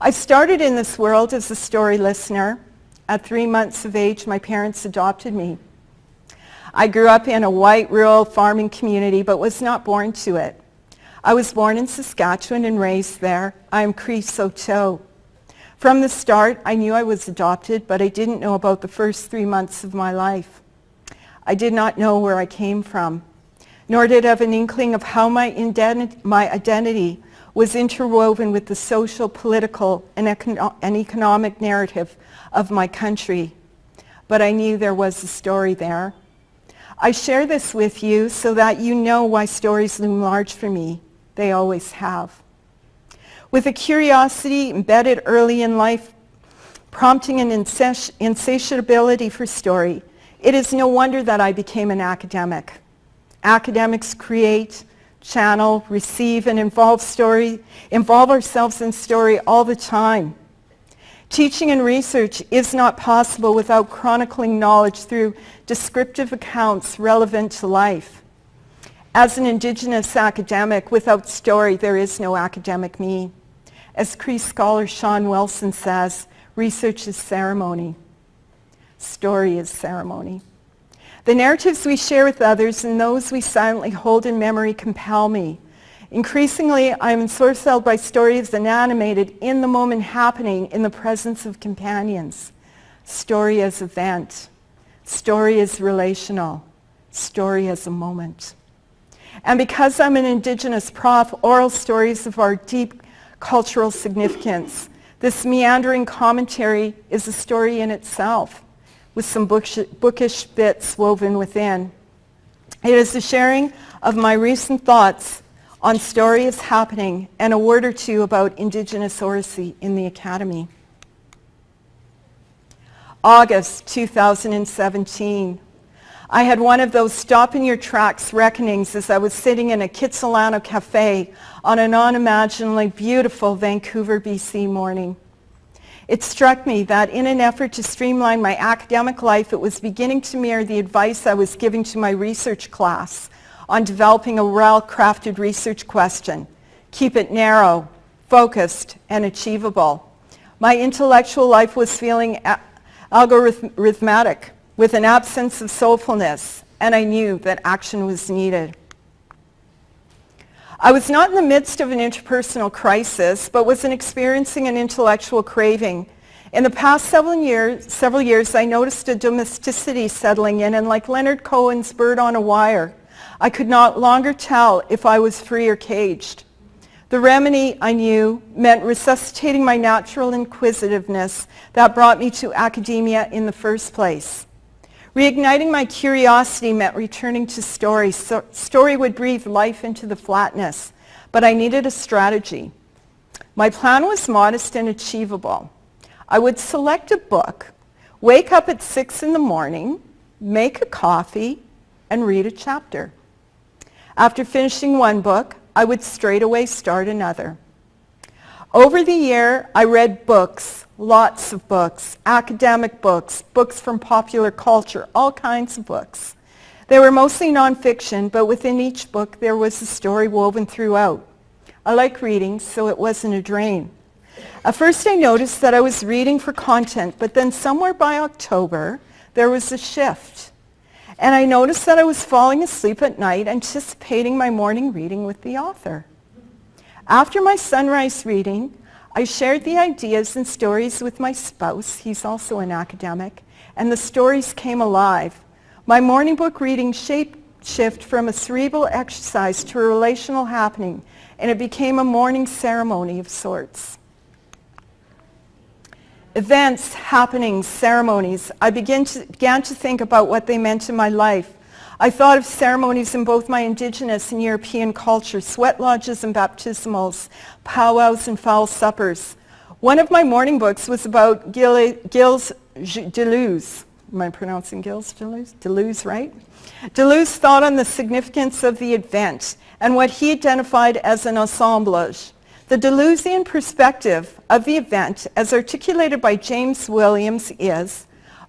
I started in this world as a story listener. At 3 months of age, my parents adopted me. I grew up in a white rural farming community but was not born to it. I was born in Saskatchewan and raised there. I am Cree Saulteaux. From the start, I knew I was adopted, but I didn't know about the first 3 months of my life. I did not know where I came from, nor did I have an inkling of how my identity was interwoven with the social, political, and economic narrative of my country. But I knew there was a story there. I share this with you so that you know why stories loom large for me. They always have. With a curiosity embedded early in life, prompting an insatiability for story, it is no wonder that I became an academic. Academics create, channel, receive, and involve ourselves in story all the time. Teaching and research is not possible without chronicling knowledge through descriptive accounts relevant to life. As an Indigenous academic, without story, there is no academic me. As Cree scholar Sean Wilson says, research is ceremony. Story is ceremony. The narratives we share with others and those we silently hold in memory compel me. Increasingly, I am ensorcelled by stories and animated in the moment happening in the presence of companions. Story as event. Story as relational. Story as a moment. And because I'm an Indigenous prof, oral stories of our deep cultural significance. This meandering commentary is a story in itself, with some bookish bits woven within. It is the sharing of my recent thoughts on story is happening and a word or two about Indigenous oracy in the Academy. August 2017. I had one of those stop-in-your-tracks reckonings as I was sitting in a Kitsilano cafe on an unimaginably beautiful Vancouver, BC morning. It struck me that in an effort to streamline my academic life, it was beginning to mirror the advice I was giving to my research class on developing a well-crafted research question. Keep it narrow, focused, and achievable. My intellectual life was feeling algorithmic, with an absence of soulfulness, and I knew that action was needed. I was not in the midst of an interpersonal crisis, but was experiencing an intellectual craving. In the past several years, I noticed a domesticity settling in, and like Leonard Cohen's Bird on a Wire, I could not longer tell if I was free or caged. The remedy, I knew, meant resuscitating my natural inquisitiveness that brought me to academia in the first place. Reigniting my curiosity meant returning to story. Story would breathe life into the flatness, but I needed a strategy. My plan was modest and achievable. I would select a book, wake up at 6 in the morning, make a coffee, and read a chapter. After finishing one book, I would straight away start another. Over the year, I read books, lots of books, academic books, books from popular culture, all kinds of books. They were mostly nonfiction, but within each book there was a story woven throughout. I like reading, so it wasn't a drain. At first I noticed that I was reading for content, but then somewhere by October, there was a shift. and I noticed that I was falling asleep at night anticipating my morning reading with the author. After my sunrise reading, I shared the ideas and stories with my spouse. He's also an academic, and the stories came alive. My morning book reading shift from a cerebral exercise to a relational happening, and it became a morning ceremony of sorts. Events, happenings, ceremonies. I began to think about what they meant in my life. I thought of ceremonies in both my Indigenous and European culture, sweat lodges and baptismals, powwows and fowl suppers. One of my morning books was about Gilles Deleuze. Am I pronouncing Gilles Deleuze? Deleuze, right? Deleuze thought on the significance of the event and what he identified as an assemblage. The Deleuzian perspective of the event, as articulated by James Williams, is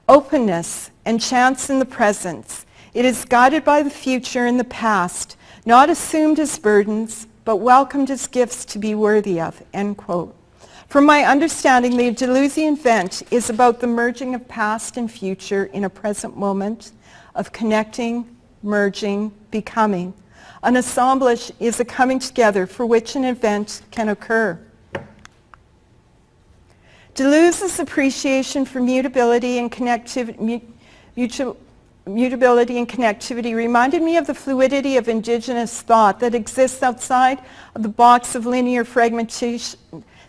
openness and chance in the present. It is guided by the future and the past, not assumed as burdens, but welcomed as gifts to be worthy of, end quote. From my understanding, the Deleuzian event is about the merging of past and future in a present moment of connecting, merging, becoming. An assemblage is a coming together for which an event can occur. Deleuze's appreciation for mutability and connectivity reminded me of the fluidity of Indigenous thought that exists outside of the box of linear fragmentation,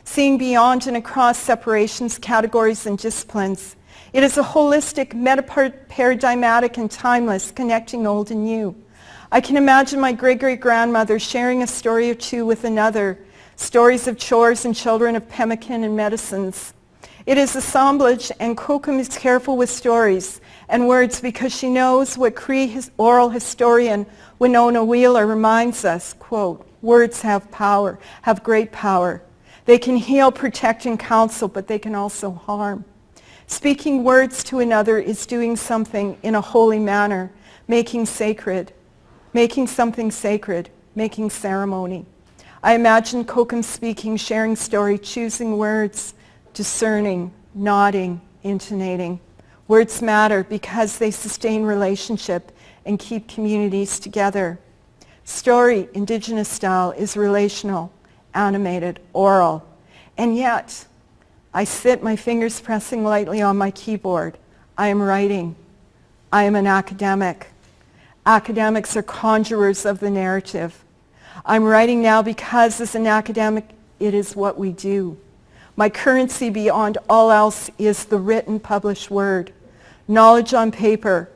seeing beyond and across separations, categories, and disciplines. It is a holistic, meta-paradigmatic, and timeless, connecting old and new. I can imagine my great-great-grandmother sharing a story or two with another, stories of chores and children of pemmican and medicines. It is assemblage, and Kokum is careful with stories and words because she knows what Cree oral historian Winona Wheeler reminds us, quote, words have power, have great power. They can heal, protect, and counsel, but they can also harm. Speaking words to another is doing something in a holy manner, making something sacred, making ceremony. I imagine Kokum speaking, sharing story, choosing words, discerning, nodding, intonating. Words matter because they sustain relationship and keep communities together. Story, Indigenous style, is relational, animated, oral. And yet, I sit, my fingers pressing lightly on my keyboard. I am writing. I am an academic. Academics are conjurers of the narrative. I'm writing now because as an academic, it is what we do. My currency beyond all else is the written, published word. Knowledge on paper,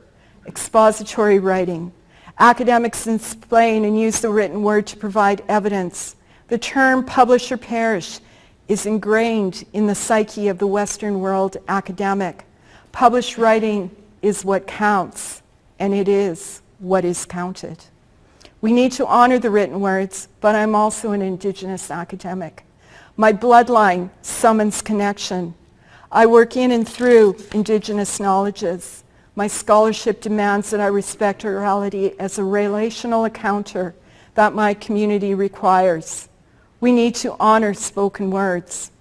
expository writing. Academics explain and use the written word to provide evidence. The term publish or perish is ingrained in the psyche of the Western world academic. Published writing is what counts, and it is what is counted. We need to honor the written words, but I'm also an Indigenous academic. My bloodline summons connection. I work in and through Indigenous knowledges. My scholarship demands that I respect orality as a relational encounter that my community requires. We need to honor spoken words.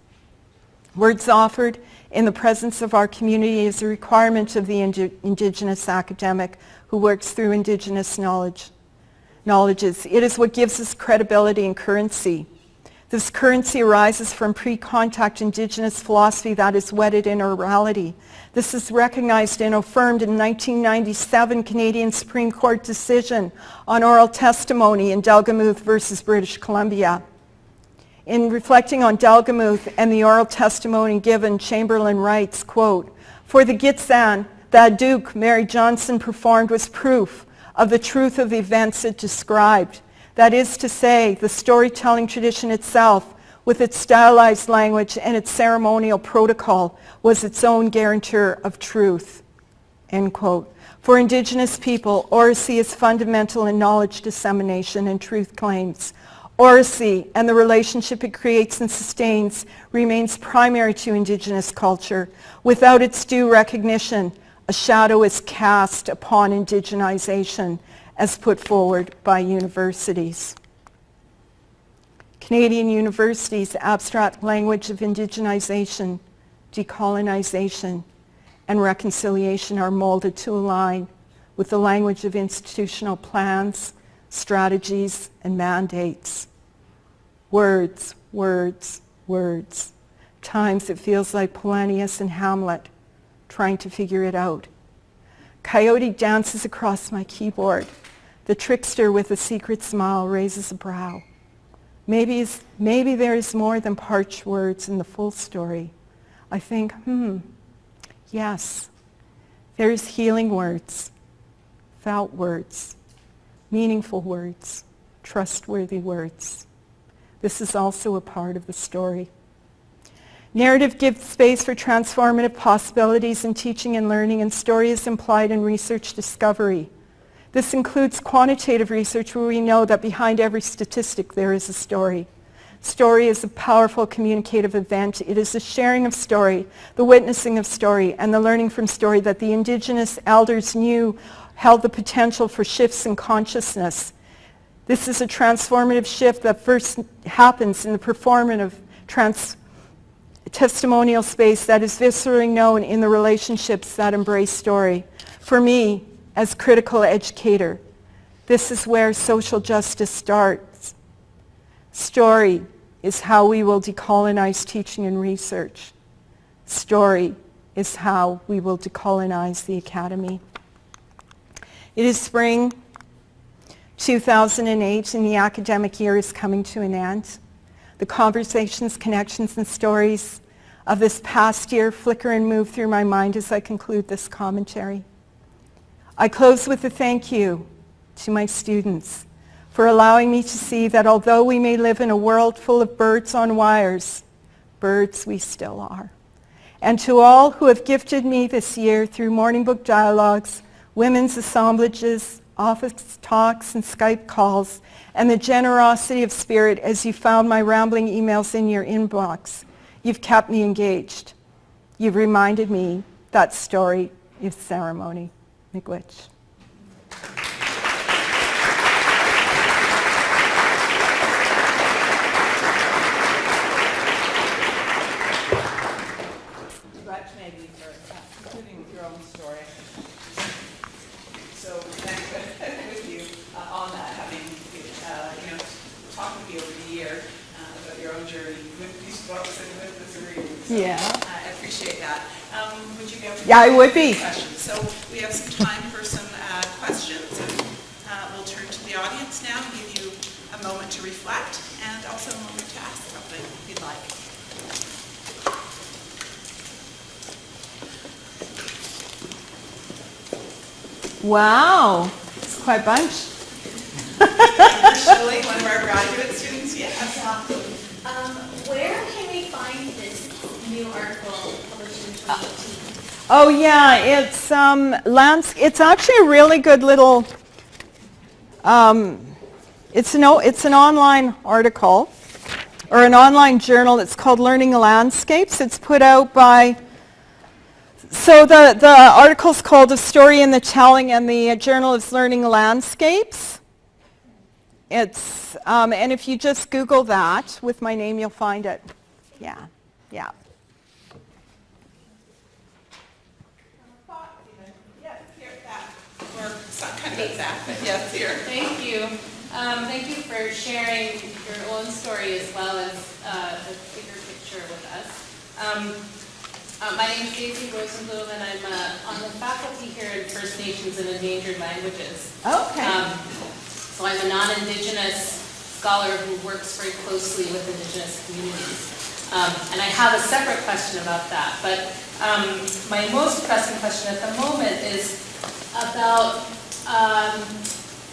Words offered in the presence of our community is a requirement of the Indigenous academic who works through Indigenous knowledges. It is what gives us credibility and currency. This currency arises from pre-contact Indigenous philosophy that is wedded in orality. This is recognized and affirmed in 1997 Canadian Supreme Court decision on oral testimony in Delgamuth versus British Columbia. In reflecting on Delgamuth and the oral testimony given, Chamberlain writes, quote, for the Gitxsan, that Duke Mary Johnson performed was proof of the truth of the events it described. That is to say, the storytelling tradition itself, with its stylized language and its ceremonial protocol, was its own guarantor of truth, end quote. For Indigenous people, oracy is fundamental in knowledge dissemination and truth claims. Oracy and the relationship it creates and sustains remains primary to Indigenous culture. Without its due recognition, a shadow is cast upon indigenization as put forward by universities. Canadian universities' abstract language of indigenization, decolonization, and reconciliation are molded to align with the language of institutional plans, strategies, and mandates. Words, words, words. Times it feels like Polonius and Hamlet trying to figure it out. Coyote dances across my keyboard. The trickster with a secret smile raises a brow. Maybe there is more than parched words in the full story. I think, yes, there is healing words, felt words, meaningful words, trustworthy words. This is also a part of the story. Narrative gives space for transformative possibilities in teaching and learning, and story is implied in research discovery. This includes quantitative research where we know that behind every statistic there is a story. Story is a powerful communicative event. It is the sharing of story, the witnessing of story, and the learning from story that the Indigenous elders knew held the potential for shifts in consciousness. This is a transformative shift that first happens in the performative testimonial space that is viscerally known in the relationships that embrace story. For me, as critical educator, this is where social justice starts. Story is how we will decolonize teaching and research. Story is how we will decolonize the academy. It is spring 2008 and the academic year is coming to an end. The conversations, connections, and stories of this past year flicker and move through my mind as I conclude this commentary. I close with a thank you to my students for allowing me to see that although we may live in a world full of birds on wires, birds we still are. And to all who have gifted me this year through morning book dialogues, women's assemblages, office talks, and Skype calls, and the generosity of spirit as you found my rambling emails in your inbox, you've kept me engaged. You've reminded me that story is ceremony. Miigwech. Maybe for including your own story. So thanks with you on that, having talked with you over the year about your own journey with these books and with this reading. So, yeah, I appreciate that. Would you be able to I would be. Questions? So we have some time for some questions. We'll turn to the audience now and give you a moment to reflect and also a moment to ask something if you'd like. Wow, it's quite a bunch. Shirley, one of our graduate students, yes. Where can we find this new article published in 2018? Oh yeah, it's actually a really good little. It's an online article or an online journal. It's called Learning Landscapes. It's put out by. So the article's called A Story in the Telling, and the journal is Learning Landscapes. It's and if you just Google that with my name, you'll find it. Yeah. Yes, here, that, or kind of exact, but yes, here. Thank you. Thank you for sharing your own story as well as the bigger picture with us. My name is Daisy Rosenblum, and I'm on the faculty here in First Nations and Endangered Languages. Okay. So I'm a non-Indigenous scholar who works very closely with Indigenous communities. And I have a separate question about that, but my most pressing question at the moment is about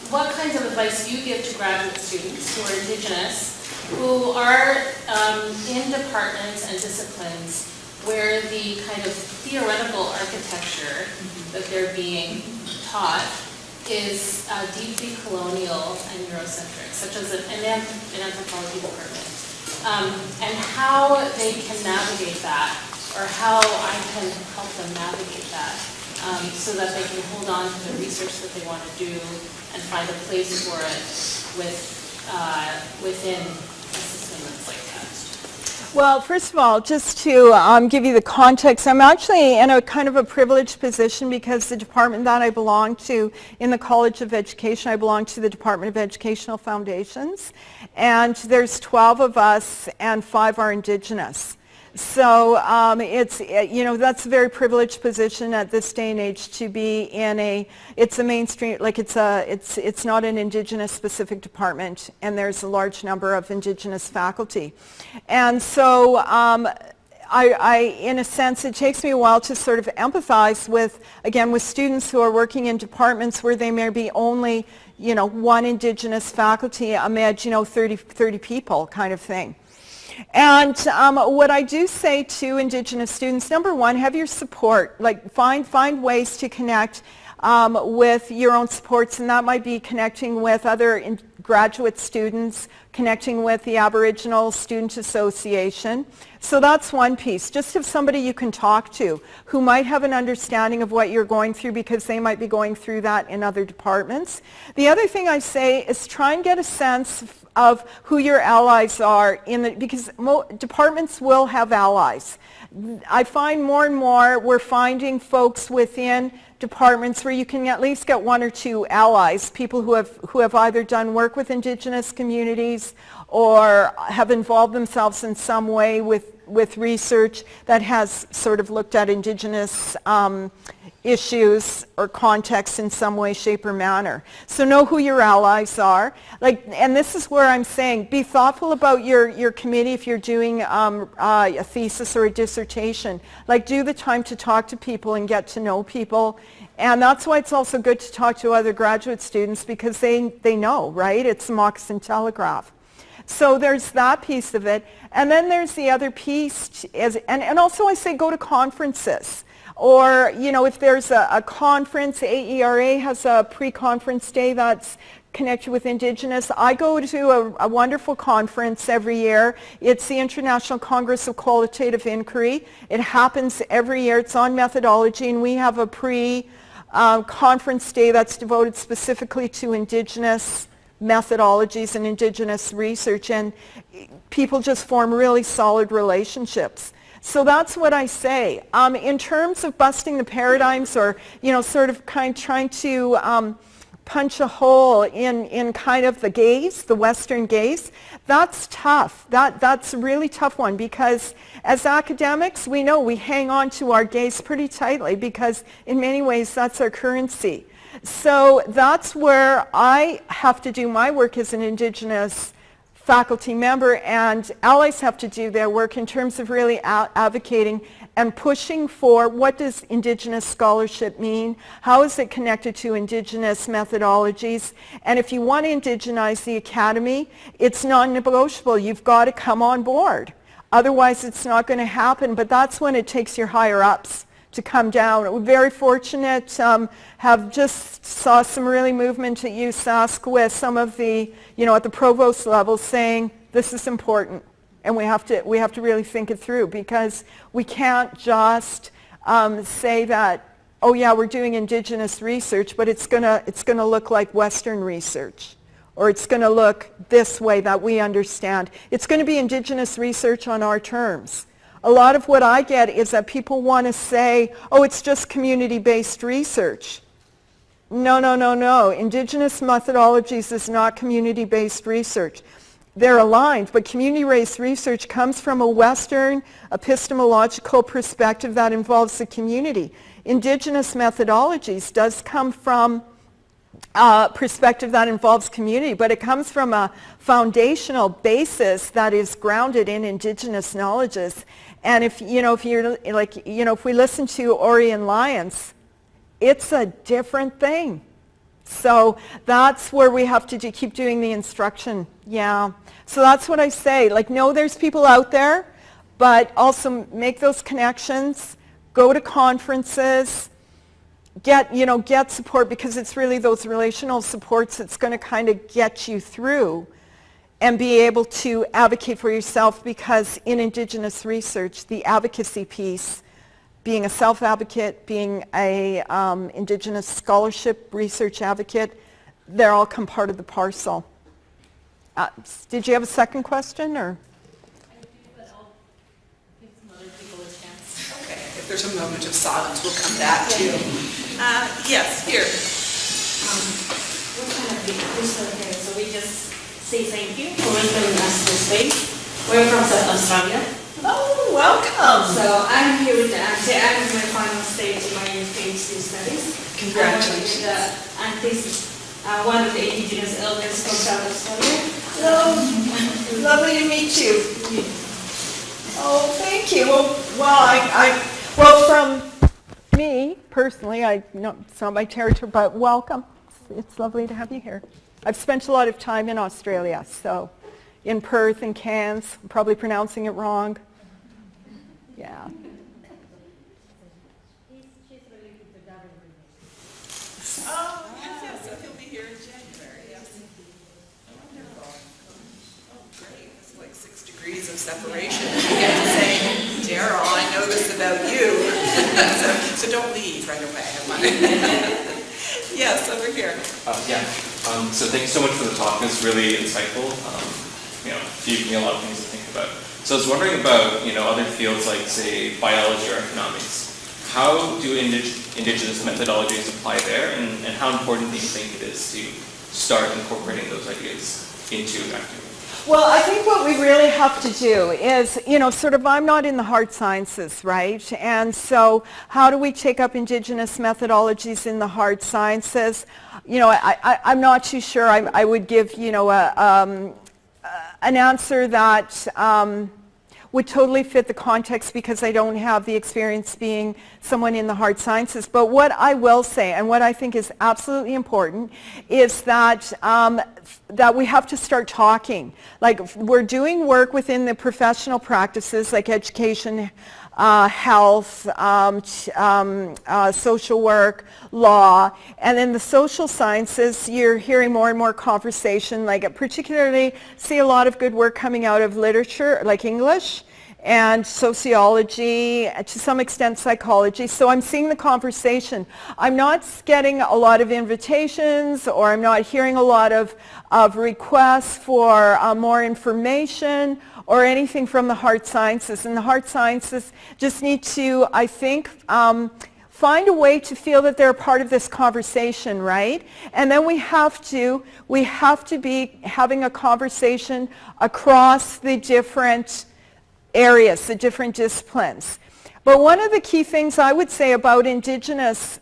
what kinds of advice you give to graduate students who are Indigenous, who are in departments and disciplines where the kind of theoretical architecture that they're being taught is deeply colonial and Eurocentric, such as an anthropology department, and how they can navigate that, or how I can help them navigate that, so that they can hold on to the research that they want to do and find a place for it within a system that's like that. Well, first of all, just to give you the context, I'm actually in a kind of a privileged position because the department that I belong to in the College of Education, I belong to the Department of Educational Foundations, and there's 12 of us and 5 are Indigenous. So it's, that's a very privileged position at this day and age to be in it's a mainstream, like it's not an Indigenous specific department, and there's a large number of Indigenous faculty. And so I, in a sense, it takes me a while to sort of empathize with, again, with students who are working in departments where they may be only, one Indigenous faculty amid, 30 people kind of thing. And what I do say to Indigenous students, number one, have your support. Like find ways to connect with your own supports, and that might be connecting with other graduate students, connecting with the Aboriginal Student Association. So that's one piece. Just have somebody you can talk to who might have an understanding of what you're going through because they might be going through that in other departments. The other thing I say is try and get a sense of who your allies are because departments will have allies. I find more and more we're finding folks within departments where you can at least get 1 or 2 allies, people who have either done work with Indigenous communities or have involved themselves in some way with research that has sort of looked at Indigenous issues or contexts in some way, shape, or manner. So know who your allies are. And this is where I'm saying, be thoughtful about your committee if you're doing a thesis or a dissertation. Do the time to talk to people and get to know people. And that's why it's also good to talk to other graduate students because they know, right? It's a moccasin telegraph. So there's that piece of it. And then there's the other piece, and also I say go to conferences. Or, if there's a conference, AERA has a pre-conference day that's connected with Indigenous. I go to a wonderful conference every year. It's the International Congress of Qualitative Inquiry. It happens every year. It's on methodology, and we have a pre-conference day that's devoted specifically to Indigenous methodologies and Indigenous research, and people just form really solid relationships. So that's what I say. In terms of busting the paradigms or, sort of trying to punch a hole in kind of the gaze, the Western gaze, that's tough. That's a really tough one because as academics, we know we hang on to our gaze pretty tightly because in many ways that's our currency. So that's where I have to do my work as an Indigenous faculty member, and allies have to do their work in terms of really advocating and pushing for what does Indigenous scholarship mean, how is it connected to Indigenous methodologies, and if you want to indigenize the academy, it's non-negotiable. You've got to come on board. Otherwise, it's not going to happen, but that's when it takes your higher-ups to come down. We're very fortunate, have just saw some really movement at USask with some of the, at the provost level saying this is important and we have to really think it through because we can't just say that, oh yeah, we're doing Indigenous research, but it's gonna look like Western research. Or it's going to look this way that we understand. It's going to be Indigenous research on our terms. A lot of what I get is that people want to say, oh, it's just community-based research. No. Indigenous methodologies is not community-based research. They're aligned, but community-based research comes from a Western epistemological perspective that involves the community. Indigenous methodologies does come from perspective that involves community, but it comes from a foundational basis that is grounded in Indigenous knowledges. And if we listen to Ori and Lyons, it's a different thing. So that's where we have to keep doing the instruction. Yeah. So that's what I say. No, there's people out there, but also make those connections, go to conferences, get support because it's really those relational supports that's going to kind of get you through and be able to advocate for yourself because in Indigenous research, the advocacy piece, being a self-advocate, being a Indigenous scholarship research advocate, they're all come part of the parcel. Did you have a second question or? I do, but there's a moment of silence. We'll come back to. Yes, here. What kind of research here? So we just say thank you for welcoming us to space. We're from South Australia. Oh, welcome. So I'm here with Auntie. I'm in my final stage in my PhD studies. Congratulations. And this is one of the Indigenous elders from South Australia. Hello. Lovely to meet you. Oh, thank you. Well, From me, personally, it's not my territory, but welcome. It's lovely to have you here. I've spent a lot of time in Australia, so in Perth and Cairns. I'm probably pronouncing it wrong. Yeah. Oh, yes, so he'll be here in January, yes. Wonderful. Oh, great, it's like 6 degrees of separation. You get to say, Daryl, I know this about you. so don't leave right away. Yes, over here. So thanks so much for the talk. It's really insightful. You gave me a lot of things to think about. So I was wondering about, other fields like, say, biology or economics. How do indigenous methodologies apply there, and how important do you think it is to start incorporating those ideas into activity? Well, I think what we really have to do is, I'm not in the hard sciences, right? And so how do we take up indigenous methodologies in the hard sciences? I'm not too sure I would give, an answer that would totally fit the context because I don't have the experience being someone in the hard sciences. But what I will say, and what I think is absolutely important, is that that we have to start talking. Like, we're doing work within the professional practices like education, health, social work, law, and in the social sciences you're hearing more and more conversation, like particularly see a lot of good work coming out of literature like English and sociology, to some extent psychology. So I'm seeing the conversation. I'm not getting a lot of invitations, or I'm not hearing a lot of requests for more information or anything from the hard sciences. And the hard sciences just need to, I think, find a way to feel that they're a part of this conversation, right? And then we have to be having a conversation across the different areas, the different disciplines. But one of the key things I would say about indigenous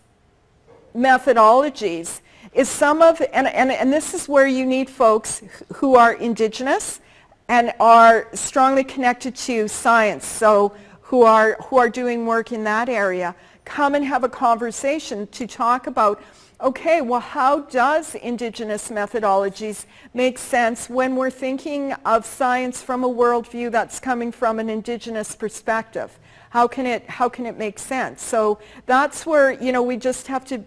methodologies is and this is where you need folks who are indigenous and are strongly connected to science, so who are doing work in that area, come and have a conversation to talk about, okay, well, how does indigenous methodologies make sense when we're thinking of science from a worldview that's coming from an indigenous perspective? How can it make sense? So that's where, we just have to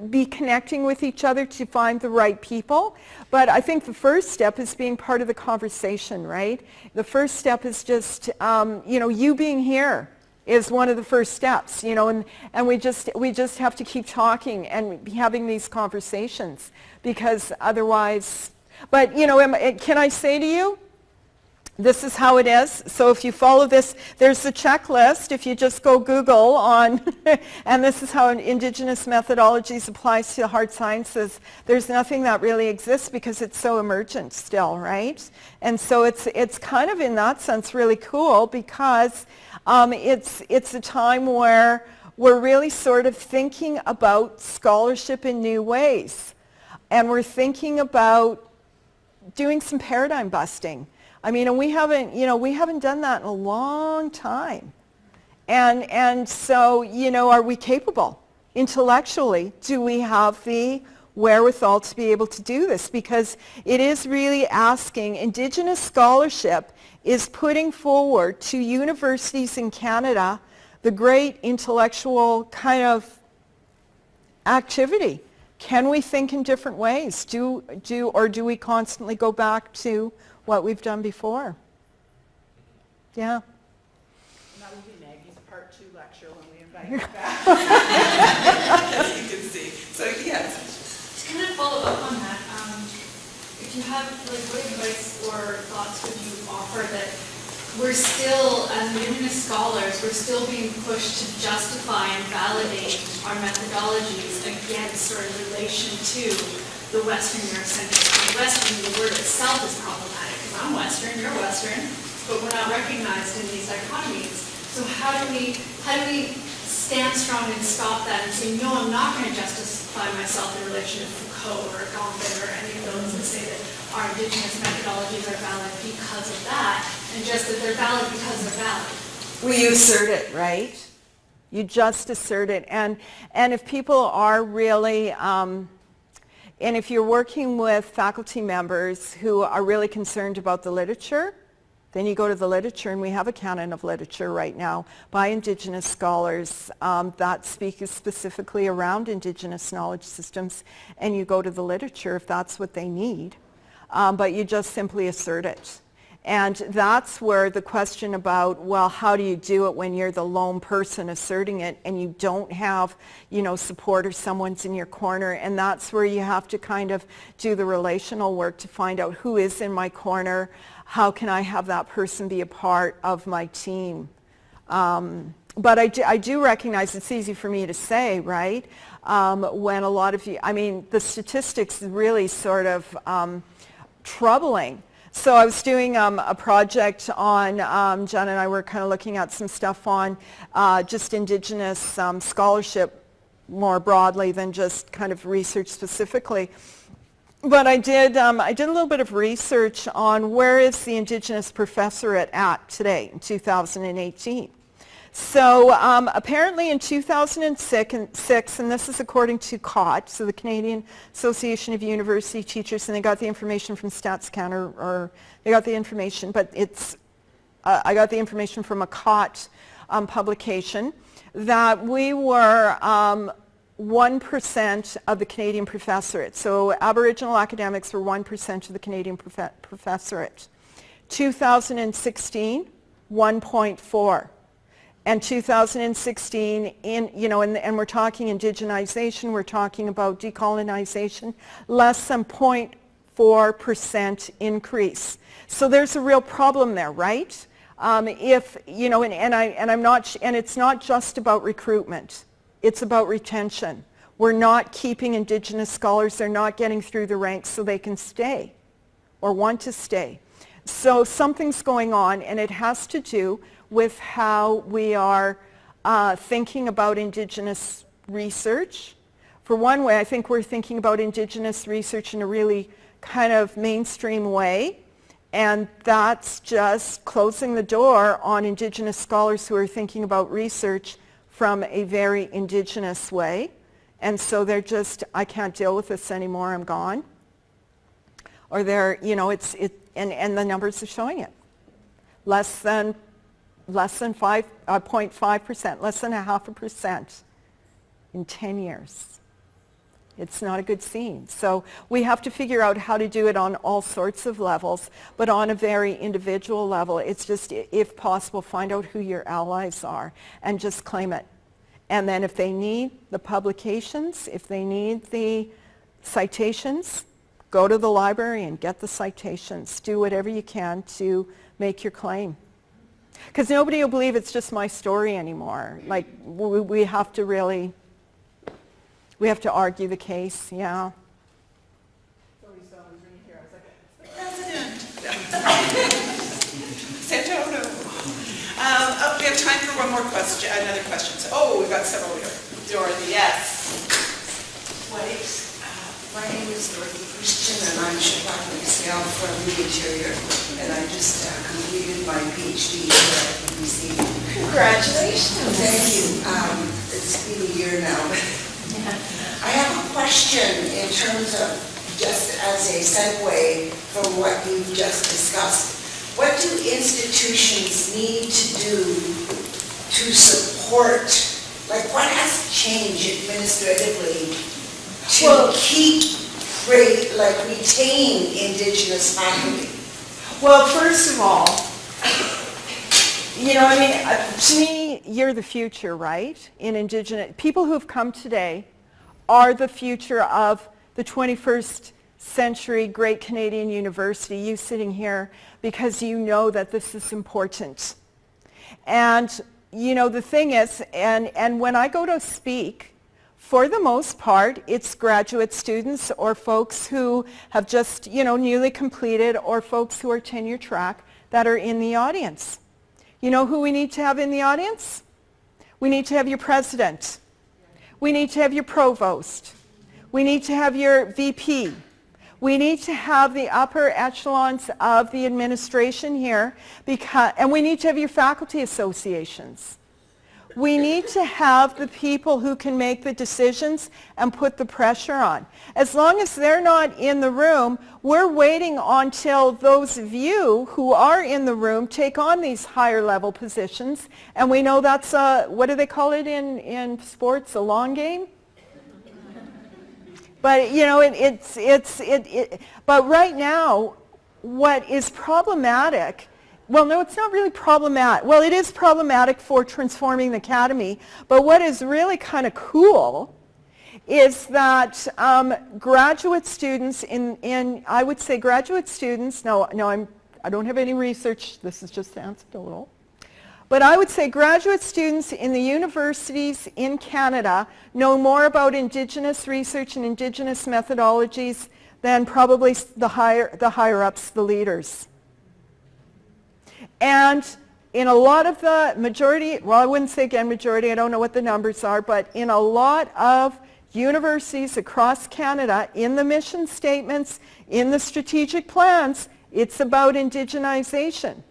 be connecting with each other to find the right people. But I think the first step is being part of the conversation, right? The first step is just, you being here is one of the first steps, and we just have to keep talking and be having these conversations, because otherwise, but can I say to you, this is how it is. So if you follow this, there's the checklist. If you just go Google on, and this is how indigenous methodologies applies to the hard sciences, there's nothing that really exists because it's so emergent still, right? And so it's kind of in that sense really cool, because it's a time where we're really sort of thinking about scholarship in new ways. And we're thinking about doing some paradigm busting. I mean, and we haven't done that in a long time. And so, are we capable intellectually? Do we have the wherewithal to be able to do this? Because it is really asking, Indigenous scholarship is putting forward to universities in Canada the great intellectual kind of activity. Can we think in different ways? Do we constantly go back to what we've done before? Yeah. And that will be Maggie's part 2 lecture when we invite her back. As you can see. So yes. To kind of follow up on that, if you have, what advice or thoughts would you offer that we're still, as Indigenous scholars, we're still being pushed to justify and validate our methodologies against or in relation to the Western Eurocentric. Western, the word itself is problematic, because I'm Western, you're Western, but we're not recognized in these dichotomies. So how do we stand strong and stop that and say, no, I'm not going to justify myself in relation to Foucault or Gambit or any of those and say that our Indigenous methodologies are valid because of that, and just that they're valid because they're valid. Well, you assert it, right? You just assert it. And if people are really, and if you're working with faculty members who are really concerned about the literature, then you go to the literature, and we have a canon of literature right now by Indigenous scholars that speak specifically around Indigenous knowledge systems, and you go to the literature if that's what they need. But you just simply assert it. And that's where the question about, well, how do you do it when you're the lone person asserting it and you don't have, support or someone's in your corner, and that's where you have to kind of do the relational work to find out who is in my corner, how can I have that person be a part of my team. But I do recognize it's easy for me to say, right? When a lot of you, the statistics really sort of troubling. So I was doing a project on, Jen and I were kind of looking at some stuff on just Indigenous scholarship more broadly than just kind of research specifically. But I did a little bit of research on where is the Indigenous professorate at today in 2018. So apparently in 2006, and this is according to COT, so the Canadian Association of University Teachers, and they got the information from StatsCan, or they got the information, but I got the information from a COT publication, that we were 1% of the Canadian professorate. So Aboriginal academics were 1% of the Canadian professorate. 2016, 1.4. And 2016, and we're talking indigenization, we're talking about decolonization, less than 0.4% increase. So there's a real problem there, right? And it's not just about recruitment. It's about retention. We're not keeping Indigenous scholars. They're not getting through the ranks so they can stay or want to stay. So something's going on, and it has to do with how we are thinking about Indigenous research. For one way, I think we're thinking about Indigenous research in a really kind of mainstream way, and that's just closing the door on Indigenous scholars who are thinking about research from a very Indigenous way. And so they're just, I can't deal with this anymore, I'm gone. Or they're, and the numbers are showing it. Less than 0.5%, less than 0.5% in 10 years. It's not a good scene. So we have to figure out how to do it on all sorts of levels, but on a very individual level, it's just, if possible, find out who your allies are and just claim it. And then if they need the publications, if they need the citations, go to the library and get the citations. Do whatever you can to make your claim. Because nobody will believe it's just my story anymore. Like, we have to really, we have to argue the case, yeah. President. We have time for one more question, another question. So, we've got several here. Dorothy, yes. My name is Dorothy Christian, and I'm Chicago Excel from the Interior, and I just completed my PhD here at UBC. Congratulations. Thank you. It's been a year now. I have a question in terms of, just as a segue from what you've just discussed. What do institutions need to do to support, like what has to change administratively to retain Indigenous faculty? Well, first of all, to me, you're the future, right? In Indigenous, people who've come today are the future of the 21st century great Canadian university, you sitting here, because you know that this is important. And, the thing is, and when I go to speak, for the most part, it's graduate students or folks who have just, newly completed, or folks who are tenure track that are in the audience. You know who we need to have in the audience? We need to have your president. We need to have your provost. We need to have your VP. We need to have the upper echelons of the administration here, and we need to have your faculty associations. We need to have the people who can make the decisions and put the pressure on. As long as they're not in the room, we're waiting until those of you who are in the room take on these higher level positions. And we know that's what do they call it in sports, a long game? But but right now, what is problematic, well, no, it's not really problematic. Well, it is problematic for transforming the academy, but what is really kind of cool is that graduate students I would say graduate students, I don't have any research, this is just anecdotal, but I would say graduate students in the universities in Canada know more about Indigenous research and Indigenous methodologies than probably the higher ups, the leaders. And in a lot of the majority, well, I wouldn't say again majority, I don't know what the numbers are, but in a lot of universities across Canada, in the mission statements, in the strategic plans, it's about indigenization.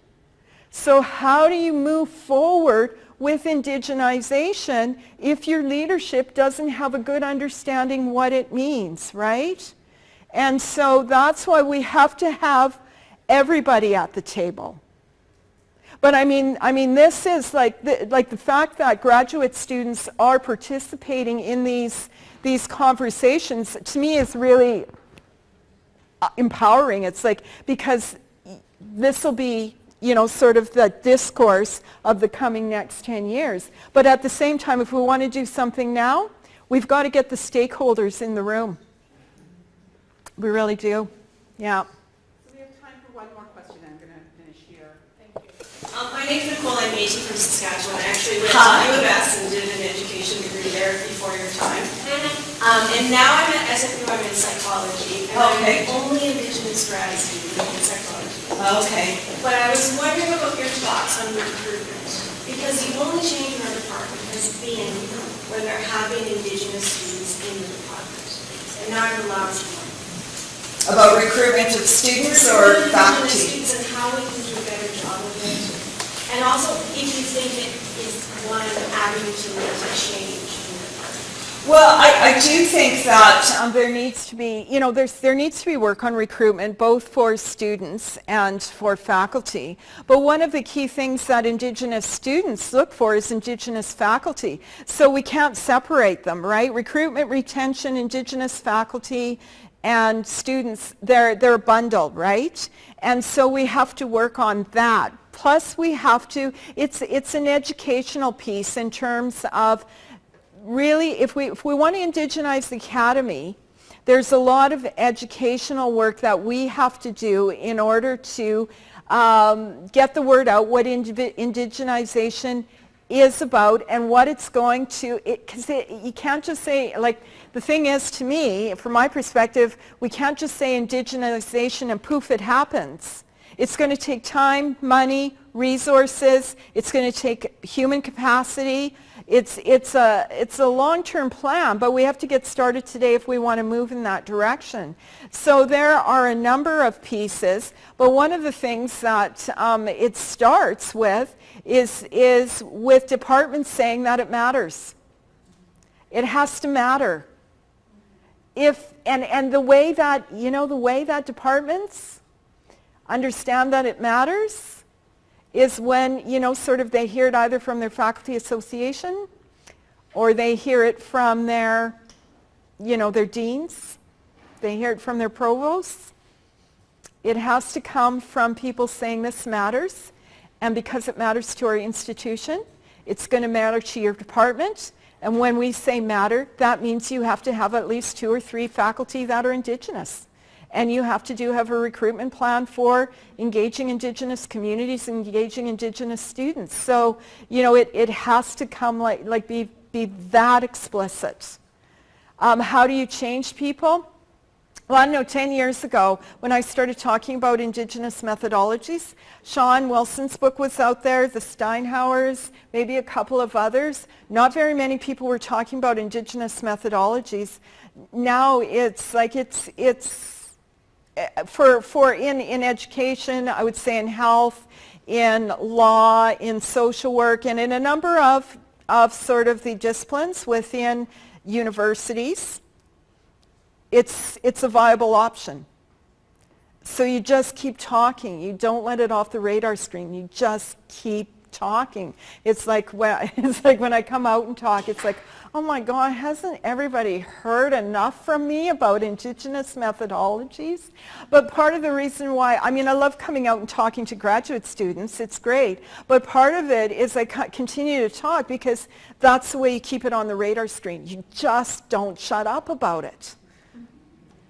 So how do you move forward with indigenization if your leadership doesn't have a good understanding what it means, right? And so that's why we have to have everybody at the table. But I mean, this is like the fact that graduate students are participating in these conversations, to me, is really empowering. It's like, because this will be, sort of the discourse of the coming next 10 years. But at the same time, if we want to do something now, we've got to get the stakeholders in the room. We really do. Yeah. We have time for one more question. I'm going to finish here. Thank you. My name's Nicole. I'm Métis from Saskatchewan. I actually went to U of S and did an education degree there before your time. And now I'm at SFU. I'm in psychology. And I'm only Indigenous grad student in psychology. Okay. But I was wondering about your thoughts on recruitment. Because the only change in our department has been when they're having Indigenous students in the department. And now I'm allowed to learn. About recruitment of students or faculty? Students and how we can do a better job of it. And also, if you think it is one avenue to make a change in the department. Well, I do think that there needs to be, there needs to be work on recruitment, both for students and for faculty. But one of the key things that Indigenous students look for is Indigenous faculty. So we can't separate them, right? Recruitment, retention, Indigenous faculty, and students, they're bundled, right? And so we have to work on that. Plus we have to, it's an educational piece in terms of really, if we want to indigenize the academy, there's a lot of educational work that we have to do in order to get the word out what indigenization is about and what it's going to, because you can't just say, like, the thing is, to me, from my perspective, we can't just say indigenization and poof, it happens. It's going to take time, money, resources. It's going to take human capacity. It's a long-term plan, but we have to get started today if we want to move in that direction. So there are a number of pieces, but one of the things that it starts with is with departments saying that it matters. It has to matter. And the way that, the way that departments understand that it matters is when, sort of they hear it either from their faculty association or they hear it from their, their deans. They hear it from their provosts. It has to come from people saying this matters, and because it matters to our institution, it's going to matter to your department. And when we say matter, that means you have to have at least 2 or 3 faculty that are Indigenous. And you have to have a recruitment plan for engaging Indigenous communities, engaging Indigenous students. So, it has to come be that explicit. How do you change people? Well, I don't know, 10 years ago, when I started talking about Indigenous methodologies, Sean Wilson's book was out there, the Steinhauers, maybe a couple of others. Not very many people were talking about Indigenous methodologies. Now it's for in education, I would say in health, in law, in social work, and in a number of sort of the disciplines within universities, it's a viable option. So you just keep talking. You don't let it off the radar screen. You just keep talking. It's like when I come out and talk, it's like, oh my God, hasn't everybody heard enough from me about Indigenous methodologies? But part of the reason why, I love coming out and talking to graduate students. It's great. But part of it is I continue to talk because that's the way you keep it on the radar screen. You just don't shut up about it.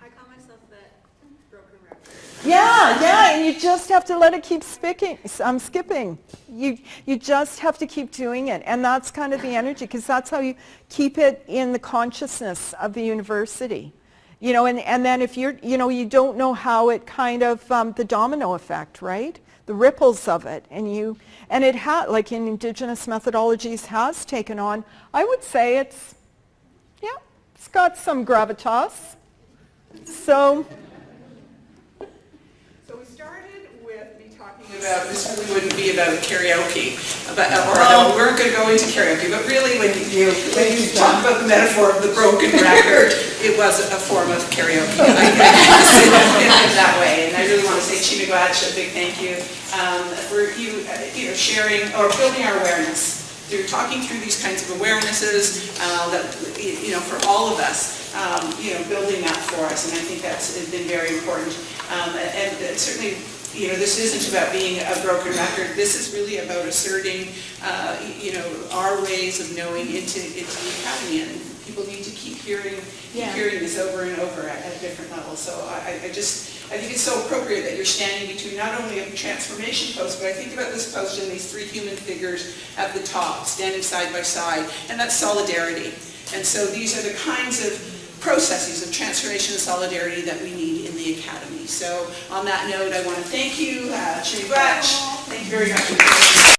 I call myself the broken record. Yeah, and you just have to let it keep skipping. You just have to keep doing it, and that's kind of the energy, because that's how you keep it in the consciousness of the university. And then if you don't know how it kind of, the domino effect, right? The ripples of it, and it like in Indigenous methodologies has taken on, I would say it's got some gravitas. So we started with me talking about, this really wouldn't be about karaoke, we weren't going to go into karaoke, but really when you talk about the metaphor of the broken record, it was a form of karaoke. I guess in that way, and I really want to say Chi Miigwech, a big thank you for you sharing or building our awareness. Through talking through these kinds of awarenesses, that for all of us, building that for us, and I think that's been very important. And certainly, this isn't about being a broken record. This is really about asserting, our ways of knowing into the academy, and people need to keep hearing this over and over at different levels. So I think it's so appropriate that you're standing between not only a transformation post, but I think about this post and these three human figures at the top, standing side by side, and that's solidarity. And so these are the kinds of processes of transformation and solidarity that we need in the academy. So on that note, I want to thank you, Chi Miigwech. Thank you very much.